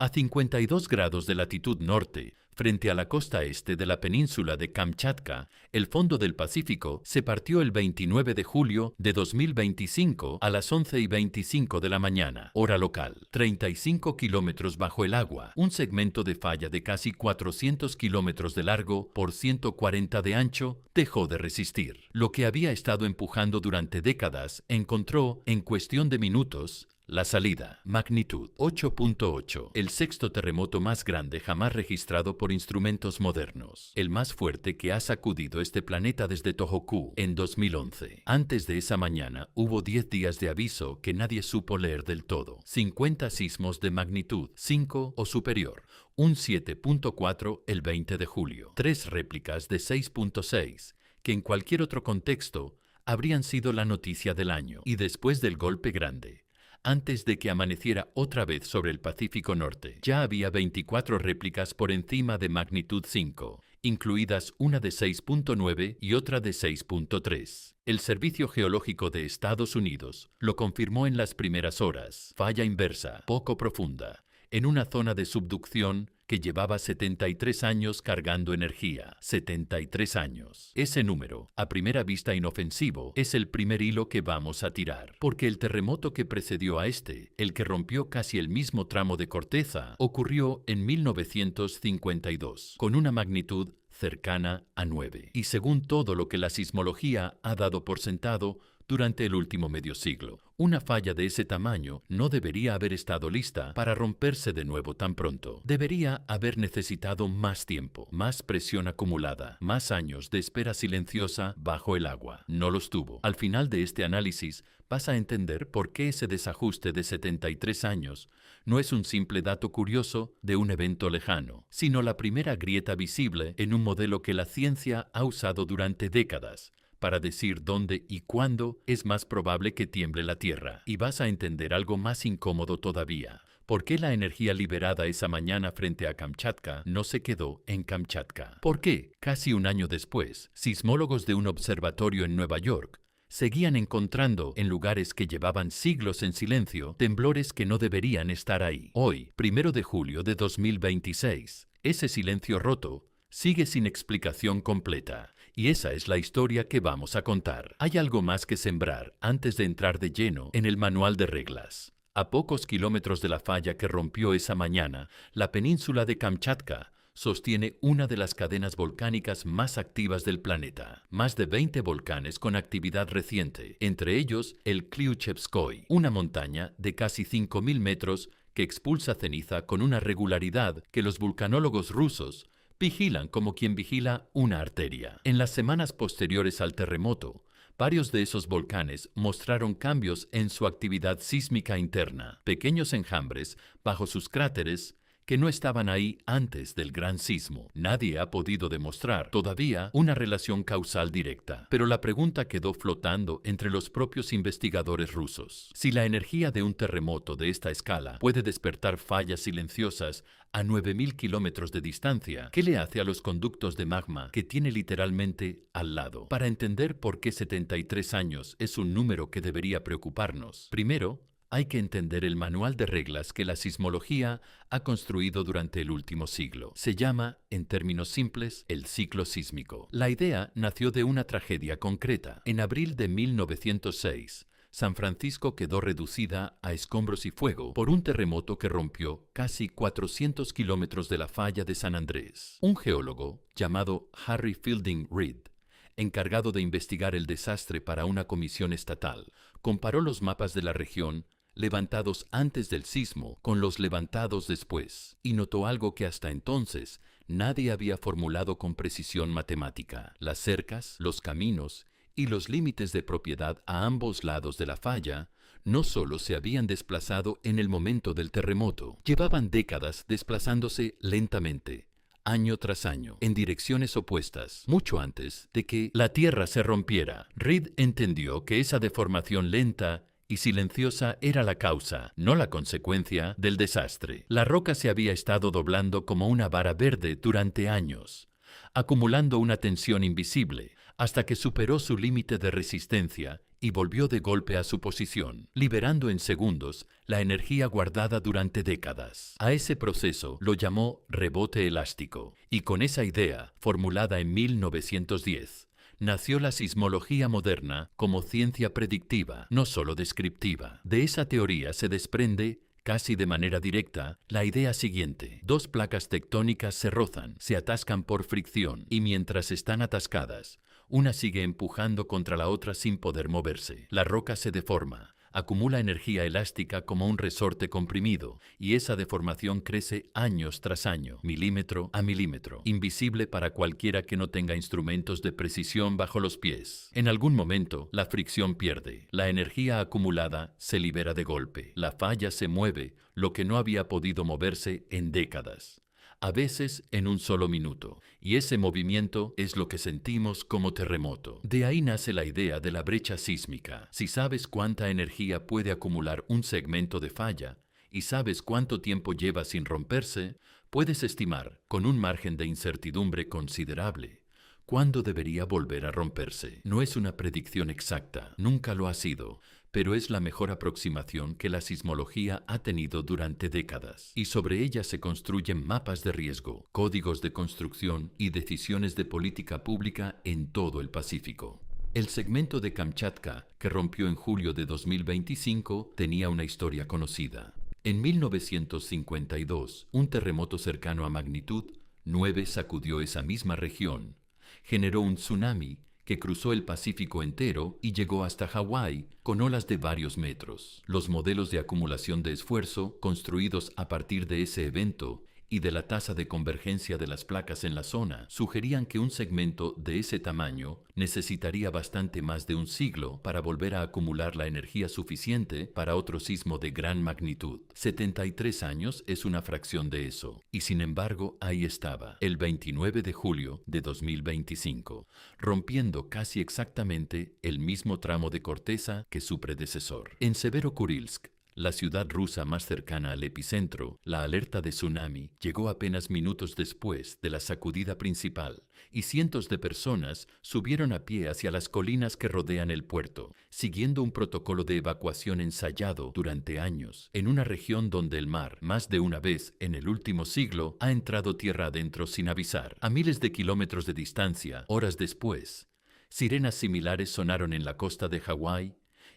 A 52 grados de latitud norte, frente a la costa este de la península de Kamchatka, el fondo del Pacífico se partió el 29 de julio de 2025 a las 11:25 de la mañana, hora local, 35 kilómetros bajo el agua. Un segmento de falla de casi 400 kilómetros de largo por 140 de ancho dejó de resistir. Lo que había estado empujando durante décadas encontró, en cuestión de minutos, la salida. Magnitud 8.8. El sexto terremoto más grande jamás registrado por instrumentos modernos. El más fuerte que ha sacudido este planeta desde Tohoku en 2011. Antes de esa mañana hubo 10 días de aviso que nadie supo leer del todo. 50 sismos de magnitud 5 o superior. Un 7.4 el 20 de julio. 3 réplicas de 6.6, que en cualquier otro contexto habrían sido la noticia del año. Y después del golpe grande, antes de que amaneciera otra vez sobre el Pacífico Norte, ya había 24 réplicas por encima de magnitud 5, incluidas una de 6.9 y otra de 6.3. El Servicio Geológico de Estados Unidos lo confirmó en las primeras horas. Falla inversa, poco profunda, en una zona de subducción que llevaba 73 años cargando energía. 73 años. Ese número, a primera vista inofensivo, es el primer hilo que vamos a tirar. Porque el terremoto que precedió a este, el que rompió casi el mismo tramo de corteza, ocurrió en 1952, con una magnitud cercana a 9. Y según todo lo que la sismología ha dado por sentado durante el último medio siglo, una falla de ese tamaño no debería haber estado lista para romperse de nuevo tan pronto. Debería haber necesitado más tiempo, más presión acumulada, más años de espera silenciosa bajo el agua. No los tuvo. Al final de este análisis vas a entender por qué ese desajuste de 73 años no es un simple dato curioso de un evento lejano, sino la primera grieta visible en un modelo que la ciencia ha usado durante décadas para decir dónde y cuándo es más probable que tiemble la Tierra. Y vas a entender algo más incómodo todavía. ¿Por qué la energía liberada esa mañana frente a Kamchatka no se quedó en Kamchatka? ¿Por qué, casi un año después, sismólogos de un observatorio en Nueva York seguían encontrando, en lugares que llevaban siglos en silencio, temblores que no deberían estar ahí? Hoy, 1 de julio de 2026, ese silencio roto sigue sin explicación completa. Y esa es la historia que vamos a contar. Hay algo más que sembrar antes de entrar de lleno en el manual de reglas. A pocos kilómetros de la falla que rompió esa mañana, la península de Kamchatka sostiene una de las cadenas volcánicas más activas del planeta. Más de 20 volcanes con actividad reciente, entre ellos el Klyuchevskoy, una montaña de casi 5.000 metros que expulsa ceniza con una regularidad que los vulcanólogos rusos vigilan como quien vigila una arteria. En las semanas posteriores al terremoto, varios de esos volcanes mostraron cambios en su actividad sísmica interna, pequeños enjambres bajo sus cráteres que no estaban ahí antes del gran sismo. Nadie ha podido demostrar todavía una relación causal directa, pero la pregunta quedó flotando entre los propios investigadores rusos. Si la energía de un terremoto de esta escala puede despertar fallas silenciosas a 9.000 kilómetros de distancia, ¿qué le hace a los conductos de magma que tiene literalmente al lado? Para entender por qué 73 años es un número que debería preocuparnos, primero, hay que entender el manual de reglas que la sismología ha construido durante el último siglo. Se llama, en términos simples, el ciclo sísmico. La idea nació de una tragedia concreta. En abril de 1906, San Francisco quedó reducida a escombros y fuego por un terremoto que rompió casi 400 kilómetros de la falla de San Andrés. Un geólogo llamado Harry Fielding Reid, encargado de investigar el desastre para una comisión estatal, comparó los mapas de la región levantados antes del sismo con los levantados después, y notó algo que hasta entonces nadie había formulado con precisión matemática. Las cercas, los caminos y los límites de propiedad a ambos lados de la falla no solo se habían desplazado en el momento del terremoto, llevaban décadas desplazándose lentamente, año tras año, en direcciones opuestas, mucho antes de que la Tierra se rompiera. Reid entendió que esa deformación lenta y silenciosa era la causa, no la consecuencia, del desastre. La roca se había estado doblando como una vara verde durante años, acumulando una tensión invisible, hasta que superó su límite de resistencia y volvió de golpe a su posición, liberando en segundos la energía guardada durante décadas. A ese proceso lo llamó rebote elástico, y con esa idea, formulada en 1910, nació la sismología moderna como ciencia predictiva, no solo descriptiva. De esa teoría se desprende, casi de manera directa, la idea siguiente: dos placas tectónicas se rozan, se atascan por fricción, y mientras están atascadas, una sigue empujando contra la otra sin poder moverse. La roca se deforma, acumula energía elástica como un resorte comprimido, y esa deformación crece años tras año, milímetro a milímetro, invisible para cualquiera que no tenga instrumentos de precisión bajo los pies. En algún momento, la fricción pierde, la energía acumulada se libera de golpe, la falla se mueve, lo que no había podido moverse en décadas, a veces en un solo minuto, y ese movimiento es lo que sentimos como terremoto. De ahí nace la idea de la brecha sísmica. Si sabes cuánta energía puede acumular un segmento de falla y sabes cuánto tiempo lleva sin romperse, puedes estimar, con un margen de incertidumbre considerable, cuándo debería volver a romperse. No es una predicción exacta, nunca lo ha sido, pero es la mejor aproximación que la sismología ha tenido durante décadas, y sobre ella se construyen mapas de riesgo, códigos de construcción y decisiones de política pública en todo el Pacífico. El segmento de Kamchatka, que rompió en julio de 2025, tenía una historia conocida. En 1952, un terremoto cercano a magnitud 9 sacudió esa misma región, generó un tsunami que cruzó el Pacífico entero y llegó hasta Hawái con olas de varios metros. Los modelos de acumulación de esfuerzo, construidos a partir de ese evento y de la tasa de convergencia de las placas en la zona, sugerían que un segmento de ese tamaño necesitaría bastante más de un siglo para volver a acumular la energía suficiente para otro sismo de gran magnitud. 73 años es una fracción de eso, y sin embargo ahí estaba, el 29 de julio de 2025, rompiendo casi exactamente el mismo tramo de corteza que su predecesor. En Severokurilsk, la ciudad rusa más cercana al epicentro, la alerta de tsunami llegó apenas minutos después de la sacudida principal, y cientos de personas subieron a pie hacia las colinas que rodean el puerto, siguiendo un protocolo de evacuación ensayado durante años, en una región donde el mar, más de una vez en el último siglo, ha entrado tierra adentro sin avisar. A miles de kilómetros de distancia, horas después, sirenas similares sonaron en la costa de Hawái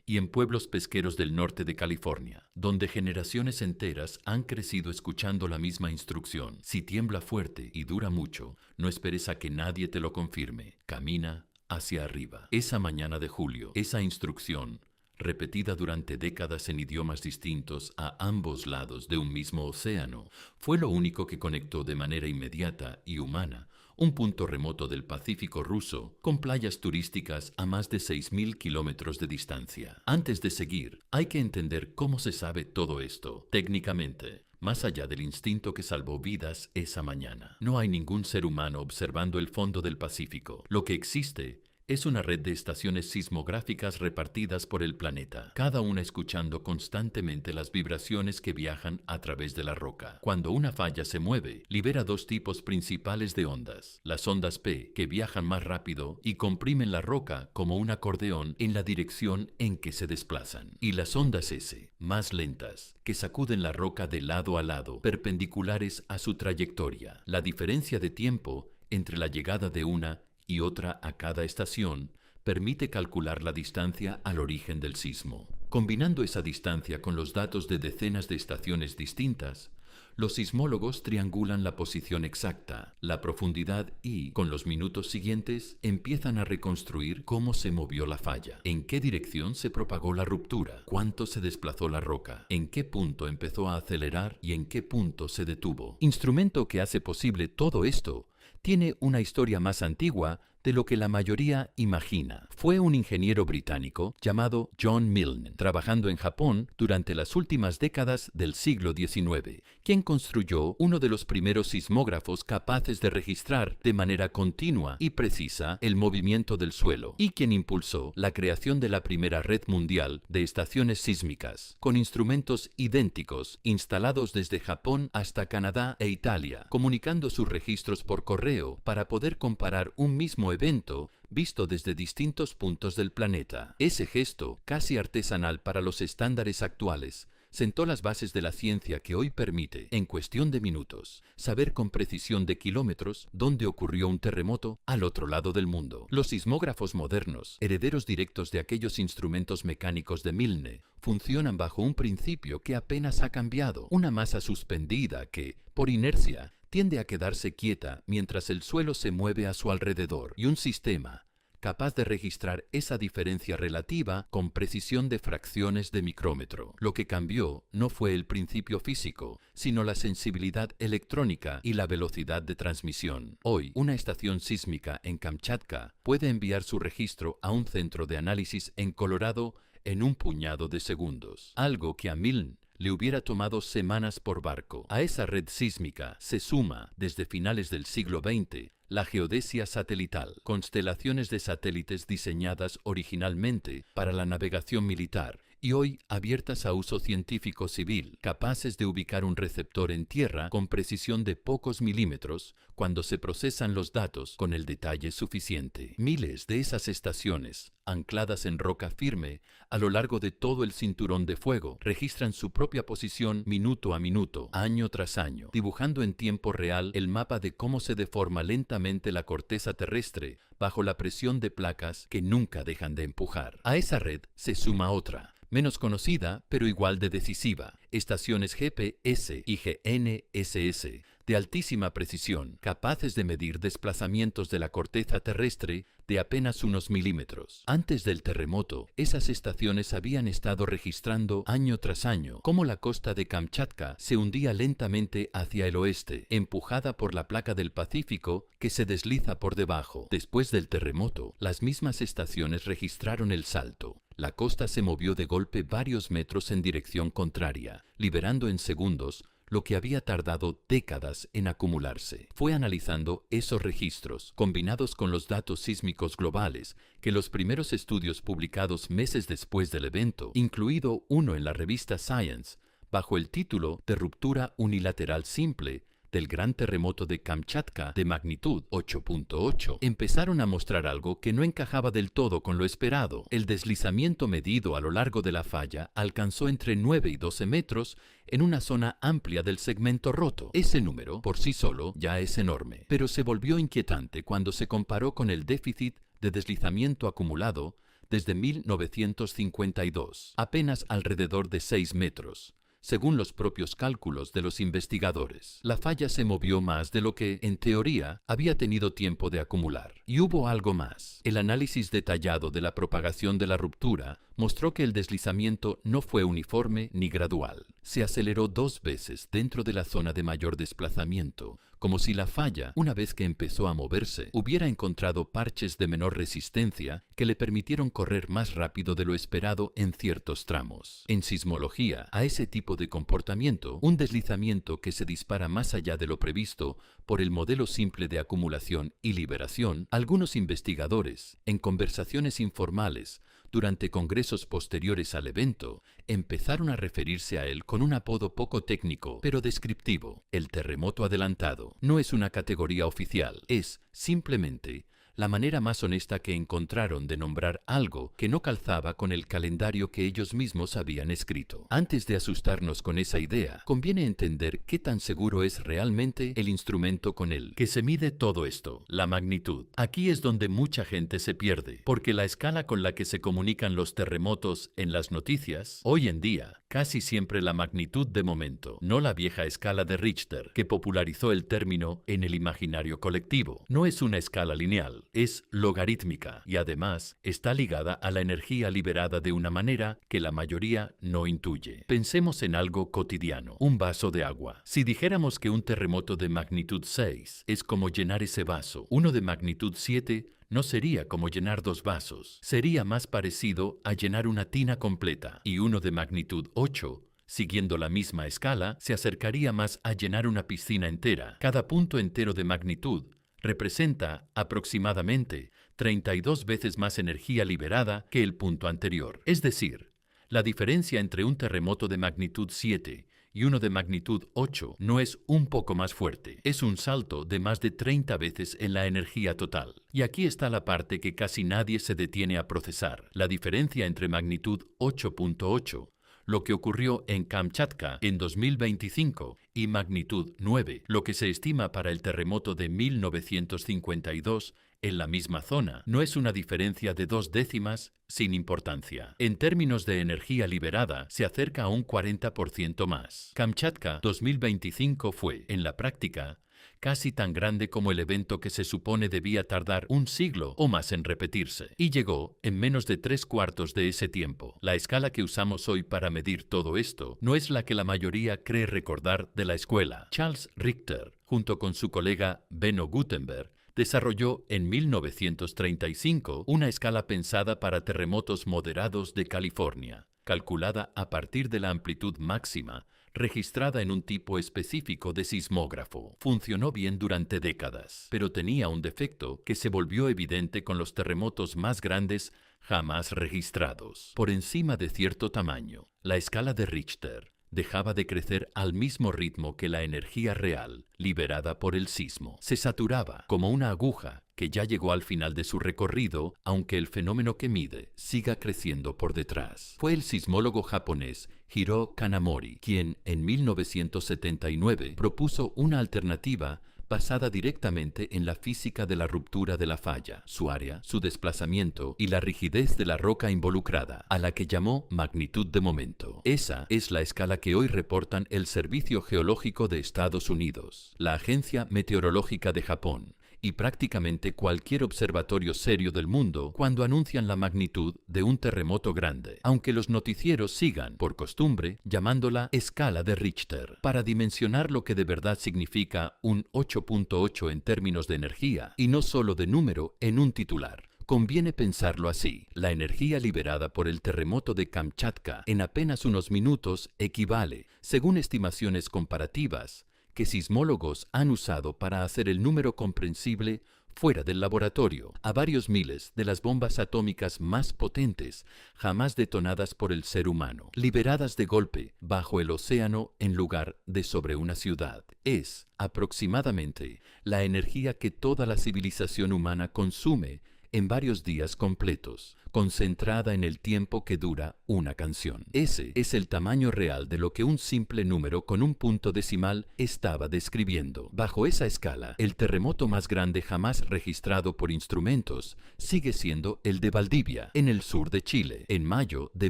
y en pueblos pesqueros del norte de California, donde generaciones enteras han crecido escuchando la misma instrucción. Si tiembla fuerte y dura mucho, no esperes a que nadie te lo confirme. Camina hacia arriba. Esa mañana de julio, esa instrucción, repetida durante décadas en idiomas distintos a ambos lados de un mismo océano, fue lo único que conectó de manera inmediata y humana un punto remoto del Pacífico ruso con playas turísticas a más de 6.000 kilómetros de distancia. Antes de seguir, hay que entender cómo se sabe todo esto técnicamente, más allá del instinto que salvó vidas esa mañana. No hay ningún ser humano observando el fondo del Pacífico. Lo que existe es una red de estaciones sismográficas repartidas por el planeta, cada una escuchando constantemente las vibraciones que viajan a través de la roca. Cuando una falla se mueve, libera dos tipos principales de ondas: las ondas P, que viajan más rápido y comprimen la roca como un acordeón en la dirección en que se desplazan, y las ondas S, más lentas, que sacuden la roca de lado a lado, perpendiculares a su trayectoria. La diferencia de tiempo entre la llegada de una y otra a cada estación permite calcular la distancia al origen del sismo. Combinando esa distancia con los datos de decenas de estaciones distintas, los sismólogos triangulan la posición exacta, la profundidad y, con los minutos siguientes, empiezan a reconstruir cómo se movió la falla, en qué dirección se propagó la ruptura, cuánto se desplazó la roca, en qué punto empezó a acelerar y en qué punto se detuvo. Instrumento que hace posible todo esto tiene una historia más antigua de lo que la mayoría imagina. Fue un ingeniero británico llamado John Milne, trabajando en Japón durante las últimas décadas del siglo XIX, quien construyó uno de los primeros sismógrafos capaces de registrar de manera continua y precisa el movimiento del suelo, y quien impulsó la creación de la primera red mundial de estaciones sísmicas, con instrumentos idénticos instalados desde Japón hasta Canadá e Italia, comunicando sus registros por correo para poder comparar un mismo evento visto desde distintos puntos del planeta. Ese gesto, casi artesanal para los estándares actuales, sentó las bases de la ciencia que hoy permite, en cuestión de minutos, saber con precisión de kilómetros dónde ocurrió un terremoto al otro lado del mundo. Los sismógrafos modernos, herederos directos de aquellos instrumentos mecánicos de Milne, funcionan bajo un principio que apenas ha cambiado: una masa suspendida que, por inercia, tiende a quedarse quieta mientras el suelo se mueve a su alrededor, y un sistema capaz de registrar esa diferencia relativa con precisión de fracciones de micrómetro. Lo que cambió no fue el principio físico, sino la sensibilidad electrónica y la velocidad de transmisión. Hoy, una estación sísmica en Kamchatka puede enviar su registro a un centro de análisis en Colorado en un puñado de segundos, algo que a Milne le hubiera tomado semanas por barco. A esa red sísmica se suma, desde finales del siglo XX, la geodesia satelital, constelaciones de satélites diseñadas originalmente para la navegación militar y hoy abiertas a uso científico civil, capaces de ubicar un receptor en tierra con precisión de pocos milímetros cuando se procesan los datos con el detalle suficiente. Miles de esas estaciones, ancladas en roca firme a lo largo de todo el cinturón de fuego, registran su propia posición minuto a minuto, año tras año, dibujando en tiempo real el mapa de cómo se deforma lentamente la corteza terrestre bajo la presión de placas que nunca dejan de empujar. A esa red se suma otra, menos conocida pero igual de decisiva: estaciones GPS y GNSS de altísima precisión, capaces de medir desplazamientos de la corteza terrestre de apenas unos milímetros. Antes del terremoto, esas estaciones habían estado registrando año tras año cómo la costa de Kamchatka se hundía lentamente hacia el oeste, empujada por la placa del Pacífico que se desliza por debajo. Después del terremoto, las mismas estaciones registraron el salto. La costa se movió de golpe varios metros en dirección contraria, liberando en segundos lo que había tardado décadas en acumularse. Fue analizando esos registros, combinados con los datos sísmicos globales, que los primeros estudios publicados meses después del evento, incluido uno en la revista Science, bajo el título de Ruptura unilateral simple del gran terremoto de Kamchatka de magnitud 8.8, empezaron a mostrar algo que no encajaba del todo con lo esperado. El deslizamiento medido a lo largo de la falla alcanzó entre 9 y 12 metros en una zona amplia del segmento roto. Ese número, por sí solo, ya es enorme, pero se volvió inquietante cuando se comparó con el déficit de deslizamiento acumulado desde 1952, apenas alrededor de 6 metros. Según los propios cálculos de los investigadores, la falla se movió más de lo que, en teoría, había tenido tiempo de acumular. Y hubo algo más. El análisis detallado de la propagación de la ruptura mostró que el deslizamiento no fue uniforme ni gradual. Se aceleró 2 veces dentro de la zona de mayor desplazamiento, como si la falla, una vez que empezó a moverse, hubiera encontrado parches de menor resistencia que le permitieron correr más rápido de lo esperado en ciertos tramos. En sismología, a ese tipo de comportamiento, un deslizamiento que se dispara más allá de lo previsto por el modelo simple de acumulación y liberación, algunos investigadores, en conversaciones informales, durante congresos posteriores al evento, empezaron a referirse a él con un apodo poco técnico, pero descriptivo: el terremoto adelantado. No es una categoría oficial, es, simplemente, la manera más honesta que encontraron de nombrar algo que no calzaba con el calendario que ellos mismos habían escrito. Antes de asustarnos con esa idea, conviene entender qué tan seguro es realmente el instrumento con el que se mide todo esto: la magnitud. Aquí es donde mucha gente se pierde, porque la escala con la que se comunican los terremotos en las noticias, hoy en día, casi siempre la magnitud de momento, no la vieja escala de Richter, que popularizó el término en el imaginario colectivo. No es una escala lineal, es logarítmica y además está ligada a la energía liberada de una manera que la mayoría no intuye. Pensemos en algo cotidiano: un vaso de agua. Si dijéramos que un terremoto de magnitud 6 es como llenar ese vaso, uno de magnitud 7 no sería como llenar 2 vasos, sería más parecido a llenar una tina completa, y uno de magnitud 8, siguiendo la misma escala, se acercaría más a llenar una piscina entera. Cada punto entero de magnitud representa aproximadamente 32 veces más energía liberada que el punto anterior. Es decir, la diferencia entre un terremoto de magnitud 7 y uno de magnitud 8 no es un poco más fuerte, es un salto de más de 30 veces en la energía total. Y aquí está la parte que casi nadie se detiene a procesar, la diferencia entre magnitud 8.8, lo que ocurrió en Kamchatka en 2025, y magnitud 9, lo que se estima para el terremoto de 1952 en la misma zona. No es una diferencia de 2 décimas sin importancia. En términos de energía liberada, se acerca a un 40% más. Kamchatka 2025 fue, en la práctica, casi tan grande como el evento que se supone debía tardar un siglo o más en repetirse, y llegó en menos de 3/4 de ese tiempo. La escala que usamos hoy para medir todo esto no es la que la mayoría cree recordar de la escuela. Charles Richter, junto con su colega Benno Gutenberg, desarrolló en 1935 una escala pensada para terremotos moderados de California, calculada a partir de la amplitud máxima registrada en un tipo específico de sismógrafo. Funcionó bien durante décadas, pero tenía un defecto que se volvió evidente con los terremotos más grandes jamás registrados. Por encima de cierto tamaño, la escala de Richter dejaba de crecer al mismo ritmo que la energía real liberada por el sismo. Se saturaba como una aguja que ya llegó al final de su recorrido, aunque el fenómeno que mide siga creciendo por detrás. Fue el sismólogo japonés Hiro Kanamori quien en 1979 propuso una alternativa basada directamente en la física de la ruptura de la falla, su área, su desplazamiento y la rigidez de la roca involucrada, a la que llamó magnitud de momento. Esa es la escala que hoy reportan el Servicio Geológico de Estados Unidos, la Agencia Meteorológica de Japón y prácticamente cualquier observatorio serio del mundo cuando anuncian la magnitud de un terremoto grande, aunque los noticieros sigan, por costumbre, llamándola escala de Richter, para dimensionar lo que de verdad significa un 8.8 en términos de energía, y no solo de número en un titular. Conviene pensarlo así. La energía liberada por el terremoto de Kamchatka en apenas unos minutos equivale, según estimaciones comparativas, que sismólogos han usado para hacer el número comprensible fuera del laboratorio, a varios miles de las bombas atómicas más potentes jamás detonadas por el ser humano, liberadas de golpe bajo el océano en lugar de sobre una ciudad. Es, aproximadamente, la energía que toda la civilización humana consume en varios días completos, concentrada en el tiempo que dura una canción. Ese es el tamaño real de lo que un simple número con un punto decimal estaba describiendo. Bajo esa escala, el terremoto más grande jamás registrado por instrumentos sigue siendo el de Valdivia, en el sur de Chile, en mayo de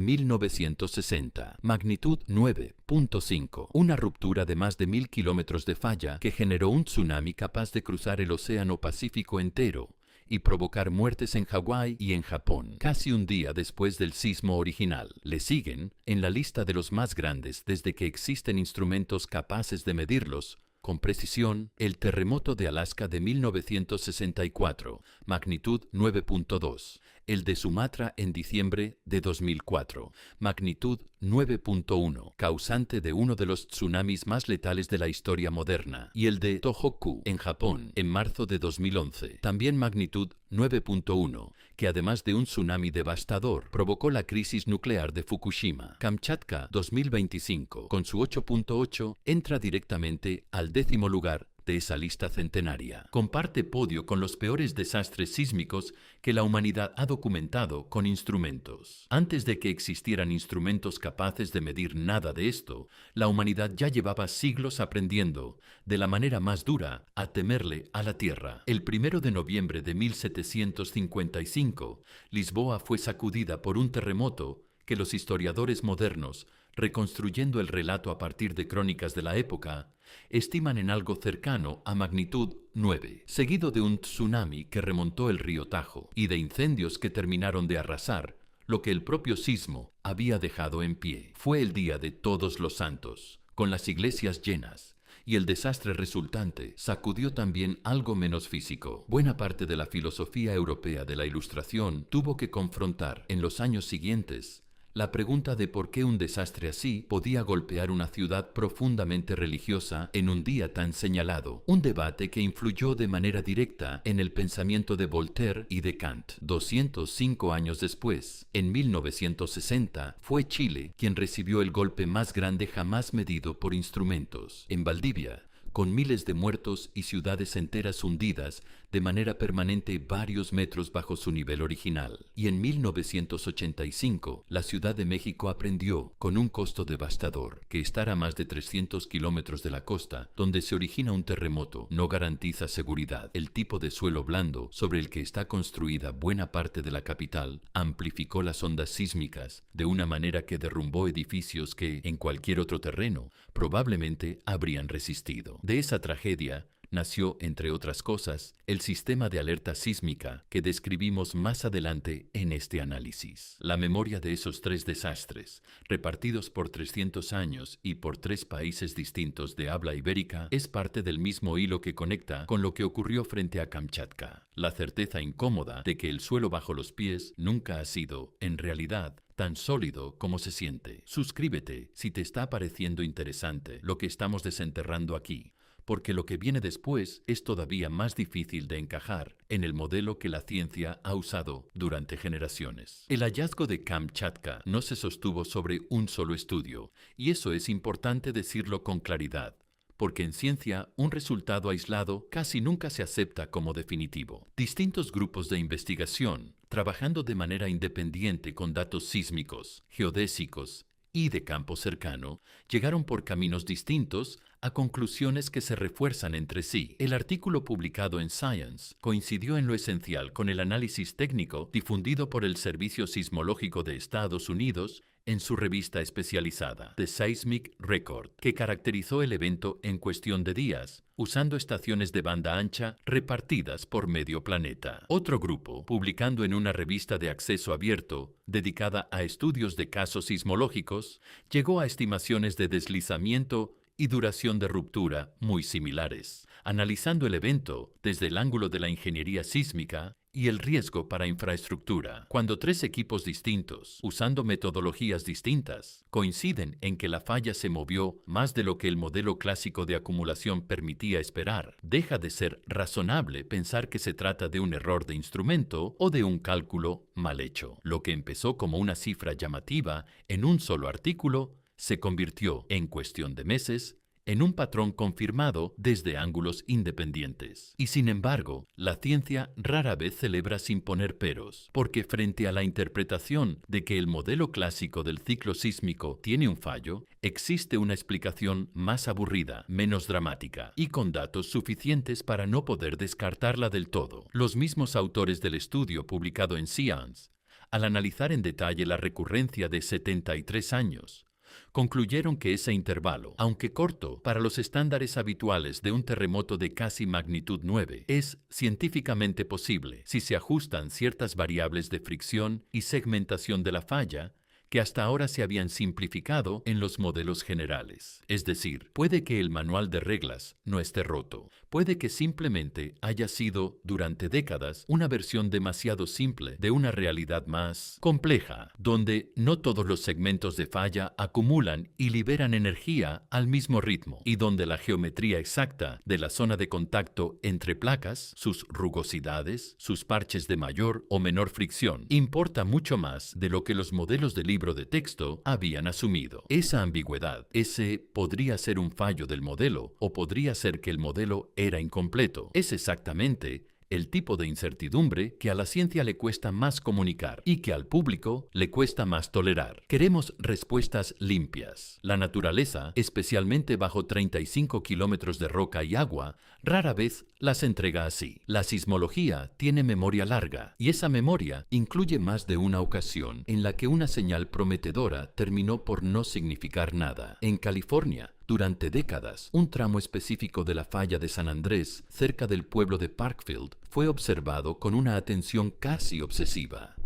1960. Magnitud 9.5. Una ruptura de más de 1000 kilómetros de falla que generó un tsunami capaz de cruzar el Océano Pacífico entero y provocar muertes en Hawái y en Japón, casi un día después del sismo original. Le siguen, en la lista de los más grandes desde que existen instrumentos capaces de medirlos con precisión, el terremoto de Alaska de 1964, magnitud 9.2, el de Sumatra en diciembre de 2004, magnitud 9.1, causante de uno de los tsunamis más letales de la historia moderna, y el de Tohoku, en Japón, en marzo de 2011, también magnitud 9.1, que además de un tsunami devastador, provocó la crisis nuclear de Fukushima. Kamchatka 2025, con su 8.8, entra directamente al 10º lugar de esa lista centenaria. Comparte podio con los peores desastres sísmicos que la humanidad ha documentado con instrumentos. Antes de que existieran instrumentos capaces de medir nada de esto, la humanidad ya llevaba siglos aprendiendo, de la manera más dura, a temerle a la Tierra. El 1 de noviembre de 1755, Lisboa fue sacudida por un terremoto que los historiadores modernos, reconstruyendo el relato a partir de crónicas de la época, estiman en algo cercano a magnitud 9, seguido de un tsunami que remontó el río Tajo y de incendios que terminaron de arrasar lo que el propio sismo había dejado en pie. Fue el día de Todos los Santos, con las iglesias llenas, y el desastre resultante sacudió también algo menos físico. Buena parte de la filosofía europea de la Ilustración tuvo que confrontar en los años siguientes La pregunta de por qué un desastre así podía golpear una ciudad profundamente religiosa en un día tan señalado. Un debate que influyó de manera directa en el pensamiento de Voltaire y de Kant. 205 años después, en 1960, fue Chile quien recibió el golpe más grande jamás medido por instrumentos. En Valdivia, con miles de muertos y ciudades enteras hundidas de manera permanente varios metros bajo su nivel original. Y en 1985, la Ciudad de México aprendió, con un costo devastador, que estar a más de 300 kilómetros de la costa, donde se origina un terremoto, no garantiza seguridad. El tipo de suelo blando sobre el que está construida buena parte de la capital amplificó las ondas sísmicas de una manera que derrumbó edificios que, en cualquier otro terreno, probablemente habrían resistido. De esa tragedia nació, entre otras cosas, el sistema de alerta sísmica que describimos más adelante en este análisis. La memoria de esos tres desastres, repartidos por 300 años y por 3 países distintos de habla ibérica, es parte del mismo hilo que conecta con lo que ocurrió frente a Kamchatka. La certeza incómoda de que el suelo bajo los pies nunca ha sido, en realidad, tan sólido como se siente. Suscríbete si te está pareciendo interesante lo que estamos desenterrando aquí, porque lo que viene después es todavía más difícil de encajar en el modelo que la ciencia ha usado durante generaciones. El hallazgo de Kamchatka no se sostuvo sobre un solo estudio, y eso es importante decirlo con claridad, porque en ciencia un resultado aislado casi nunca se acepta como definitivo. Distintos grupos de investigación, trabajando de manera independiente con datos sísmicos, geodésicos y de campo cercano, llegaron por caminos distintos a conclusiones que se refuerzan entre sí. El artículo publicado en Science coincidió en lo esencial con el análisis técnico difundido por el Servicio Sismológico de Estados Unidos en su revista especializada, The Seismic Record, que caracterizó el evento en cuestión de días, usando estaciones de banda ancha repartidas por medio planeta. Otro grupo, publicando en una revista de acceso abierto, dedicada a estudios de casos sismológicos, llegó a estimaciones de deslizamiento y duración de ruptura muy similares, analizando el evento desde el ángulo de la ingeniería sísmica y el riesgo para infraestructura. Cuando 3 equipos distintos, usando metodologías distintas, coinciden en que la falla se movió más de lo que el modelo clásico de acumulación permitía esperar, deja de ser razonable pensar que se trata de un error de instrumento o de un cálculo mal hecho. Lo que empezó como una cifra llamativa en un solo artículo se convirtió, en cuestión de meses, en un patrón confirmado desde ángulos independientes. Y sin embargo, la ciencia rara vez celebra sin poner peros, porque frente a la interpretación de que el modelo clásico del ciclo sísmico tiene un fallo, existe una explicación más aburrida, menos dramática, y con datos suficientes para no poder descartarla del todo. Los mismos autores del estudio publicado en Science, al analizar en detalle la recurrencia de 73 años, concluyeron que ese intervalo, aunque corto para los estándares habituales de un terremoto de casi magnitud 9, es científicamente posible si se ajustan ciertas variables de fricción y segmentación de la falla que hasta ahora se habían simplificado en los modelos generales. Es decir, puede que el manual de reglas no esté roto, puede que simplemente haya sido, durante décadas, una versión demasiado simple de una realidad más compleja, donde no todos los segmentos de falla acumulan y liberan energía al mismo ritmo, y donde la geometría exacta de la zona de contacto entre placas, sus rugosidades, sus parches de mayor o menor fricción, importa mucho más de lo que los modelos de libro de texto habían asumido. Esa ambigüedad, ese podría ser un fallo del modelo o podría ser que el modelo era incompleto, es exactamente el tipo de incertidumbre que a la ciencia le cuesta más comunicar y que al público le cuesta más tolerar. Queremos respuestas limpias. La naturaleza, especialmente bajo 35 kilómetros de roca y agua, rara vez las entrega así. La sismología tiene memoria larga y esa memoria incluye más de una ocasión en la que una señal prometedora terminó por no significar nada. En California, durante décadas, un tramo específico de la falla de San Andrés, cerca del pueblo de Parkfield, fue observado con una atención casi obsesiva.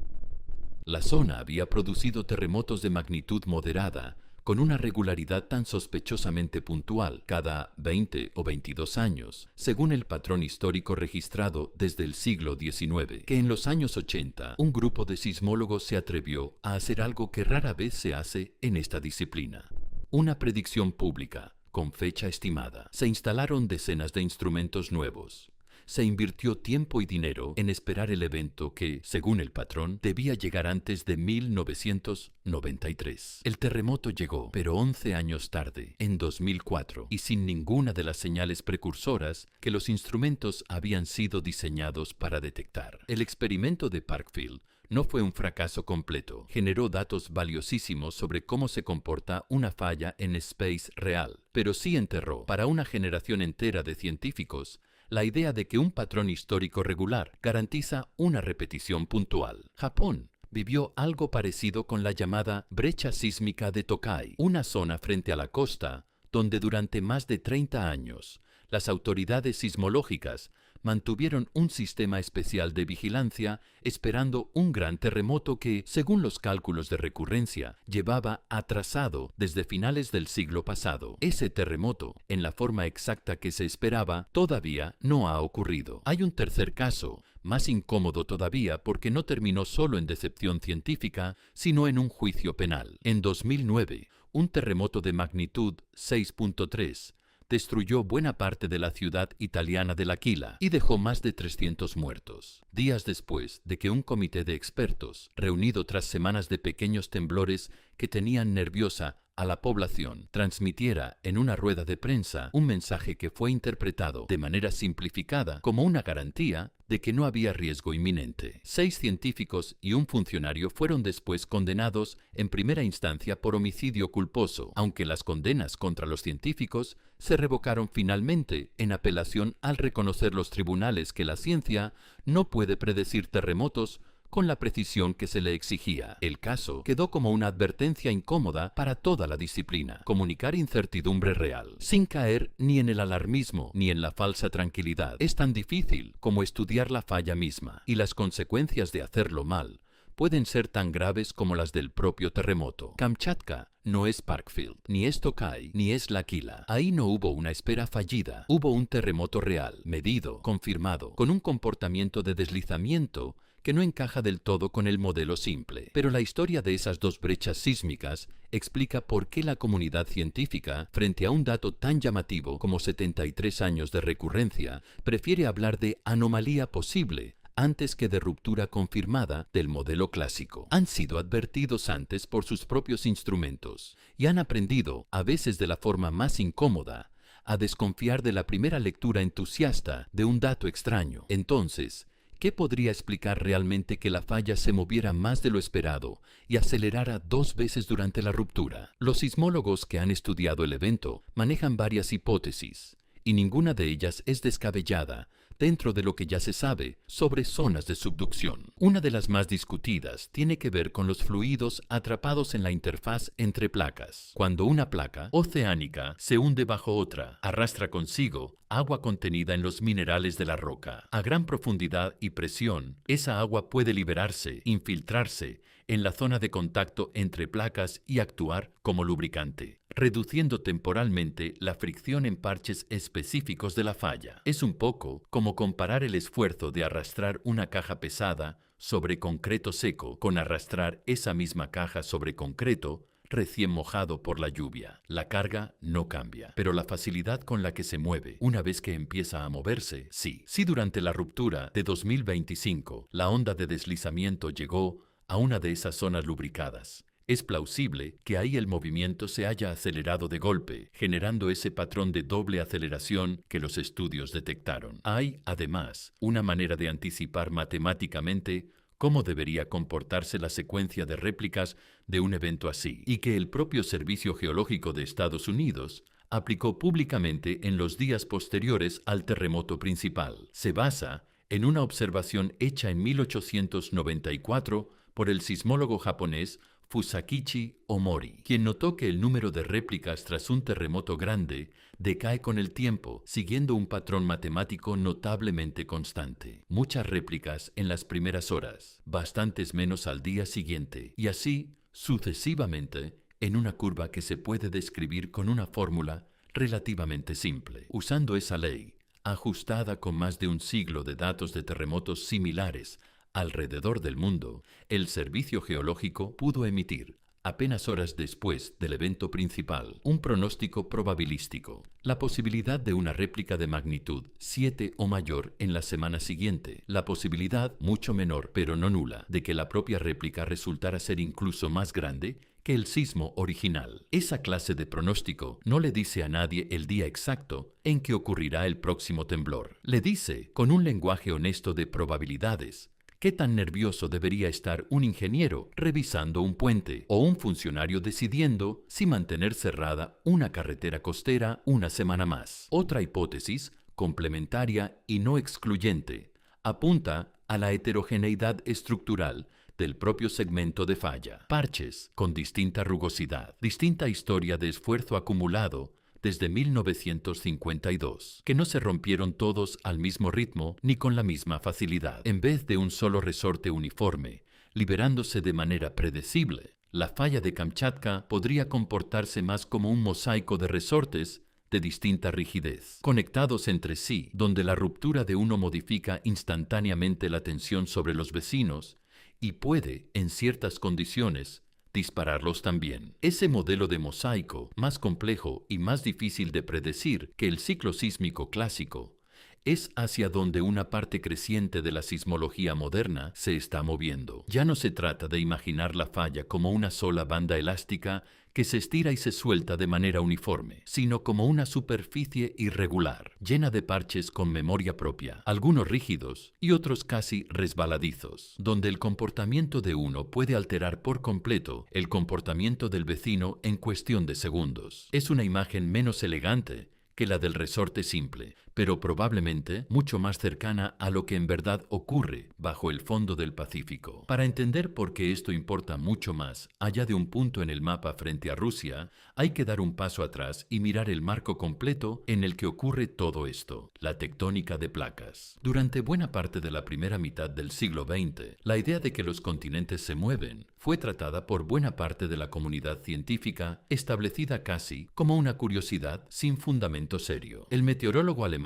La zona había producido terremotos de magnitud moderada, con una regularidad tan sospechosamente puntual, cada 20 o 22 años, según el patrón histórico registrado desde el siglo XIX, que en los años 80 un grupo de sismólogos se atrevió a hacer algo que rara vez se hace en esta disciplina: una predicción pública, con fecha estimada. Se instalaron decenas de instrumentos nuevos. Se invirtió tiempo y dinero en esperar el evento que, según el patrón, debía llegar antes de 1993. El terremoto llegó, pero 11 años tarde, en 2004, y sin ninguna de las señales precursoras que los instrumentos habían sido diseñados para detectar. El experimento de Parkfield no fue un fracaso completo. Generó datos valiosísimos sobre cómo se comporta una falla en space real, pero sí enterró, para una generación entera de científicos, la idea de que un patrón histórico regular garantiza una repetición puntual. Japón vivió algo parecido con la llamada brecha sísmica de Tokai, una zona frente a la costa donde durante más de 30 años las autoridades sismológicas mantuvieron un sistema especial de vigilancia esperando un gran terremoto que, según los cálculos de recurrencia, llevaba atrasado desde finales del siglo pasado. Ese terremoto, en la forma exacta que se esperaba, todavía no ha ocurrido. Hay un tercer caso, más incómodo todavía porque no terminó solo en decepción científica, sino en un juicio penal. En 2009, un terremoto de magnitud 6.3 destruyó buena parte de la ciudad italiana de L'Aquila y dejó más de 300 muertos. Días después de que un comité de expertos, reunido tras semanas de pequeños temblores que tenían nerviosa a la población, transmitiera en una rueda de prensa un mensaje que fue interpretado de manera simplificada como una garantía de que no había riesgo inminente. 6 científicos y un funcionario fueron después condenados en primera instancia por homicidio culposo, aunque las condenas contra los científicos se revocaron finalmente en apelación al reconocer los tribunales que la ciencia no puede predecir terremotos con la precisión que se le exigía. El caso quedó como una advertencia incómoda para toda la disciplina: comunicar incertidumbre real, sin caer ni en el alarmismo ni en la falsa tranquilidad. Es tan difícil como estudiar la falla misma, y las consecuencias de hacerlo mal pueden ser tan graves como las del propio terremoto. Kamchatka no es Parkfield, ni es Tokai, ni es L'Aquila. Ahí no hubo una espera fallida, hubo un terremoto real, medido, confirmado, con un comportamiento de deslizamiento que no encaja del todo con el modelo simple. Pero la historia de esas dos brechas sísmicas explica por qué la comunidad científica, frente a un dato tan llamativo como 73 años de recurrencia, prefiere hablar de anomalía posible antes que de ruptura confirmada del modelo clásico. Han sido advertidos antes por sus propios instrumentos y han aprendido, a veces de la forma más incómoda, a desconfiar de la primera lectura entusiasta de un dato extraño. Entonces, ¿qué podría explicar realmente que la falla se moviera más de lo esperado y acelerara 2 veces durante la ruptura? Los sismólogos que han estudiado el evento manejan varias hipótesis, y ninguna de ellas es descabellada dentro de lo que ya se sabe sobre zonas de subducción. Una de las más discutidas tiene que ver con los fluidos atrapados en la interfaz entre placas. Cuando una placa oceánica se hunde bajo otra, arrastra consigo agua contenida en los minerales de la roca. A gran profundidad y presión, esa agua puede liberarse, infiltrarse en la zona de contacto entre placas y actuar como lubricante, reduciendo temporalmente la fricción en parches específicos de la falla. Es un poco como comparar el esfuerzo de arrastrar una caja pesada sobre concreto seco con arrastrar esa misma caja sobre concreto recién mojado por la lluvia. La carga no cambia, pero la facilidad con la que se mueve, una vez que empieza a moverse, sí. Si durante la ruptura de 2025 la onda de deslizamiento llegó a una de esas zonas lubricadas, es plausible que ahí el movimiento se haya acelerado de golpe, generando ese patrón de doble aceleración que los estudios detectaron. Hay, además, una manera de anticipar matemáticamente cómo debería comportarse la secuencia de réplicas de un evento así, y que el propio Servicio Geológico de Estados Unidos aplicó públicamente en los días posteriores al terremoto principal. Se basa en una observación hecha en 1894 por el sismólogo japonés Fusakichi Omori, quien notó que el número de réplicas tras un terremoto grande decae con el tiempo, siguiendo un patrón matemático notablemente constante. Muchas réplicas en las primeras horas, bastantes menos al día siguiente, y así sucesivamente en una curva que se puede describir con una fórmula relativamente simple. Usando esa ley, ajustada con más de un siglo de datos de terremotos similares alrededor del mundo, el Servicio Geológico pudo emitir, apenas horas después del evento principal, un pronóstico probabilístico. La posibilidad de una réplica de magnitud 7 o mayor en la semana siguiente. La posibilidad, mucho menor pero no nula, de que la propia réplica resultara ser incluso más grande que el sismo original. Esa clase de pronóstico no le dice a nadie el día exacto en que ocurrirá el próximo temblor. Le dice, con un lenguaje honesto de probabilidades, ¿qué tan nervioso debería estar un ingeniero revisando un puente o un funcionario decidiendo si mantener cerrada una carretera costera una semana más? Otra hipótesis, complementaria y no excluyente, apunta a la heterogeneidad estructural del propio segmento de falla. Parches con distinta rugosidad, distinta historia de esfuerzo acumulado desde 1952, que no se rompieron todos al mismo ritmo ni con la misma facilidad. En vez de un solo resorte uniforme, liberándose de manera predecible, la falla de Kamchatka podría comportarse más como un mosaico de resortes de distinta rigidez, conectados entre sí, donde la ruptura de uno modifica instantáneamente la tensión sobre los vecinos y puede, en ciertas condiciones, dispararlos también. Ese modelo de mosaico, más complejo y más difícil de predecir que el ciclo sísmico clásico, es hacia donde una parte creciente de la sismología moderna se está moviendo. Ya no se trata de imaginar la falla como una sola banda elástica que se estira y se suelta de manera uniforme, sino como una superficie irregular, llena de parches con memoria propia, algunos rígidos y otros casi resbaladizos, donde el comportamiento de uno puede alterar por completo el comportamiento del vecino en cuestión de segundos. Es una imagen menos elegante que la del resorte simple, pero probablemente mucho más cercana a lo que en verdad ocurre bajo el fondo del Pacífico. Para entender por qué esto importa mucho más allá de un punto en el mapa frente a Rusia, hay que dar un paso atrás y mirar el marco completo en el que ocurre todo esto, la tectónica de placas. Durante buena parte de la primera mitad del siglo XX, la idea de que los continentes se mueven fue tratada por buena parte de la comunidad científica, establecida casi como una curiosidad sin fundamento serio. El meteorólogo alemán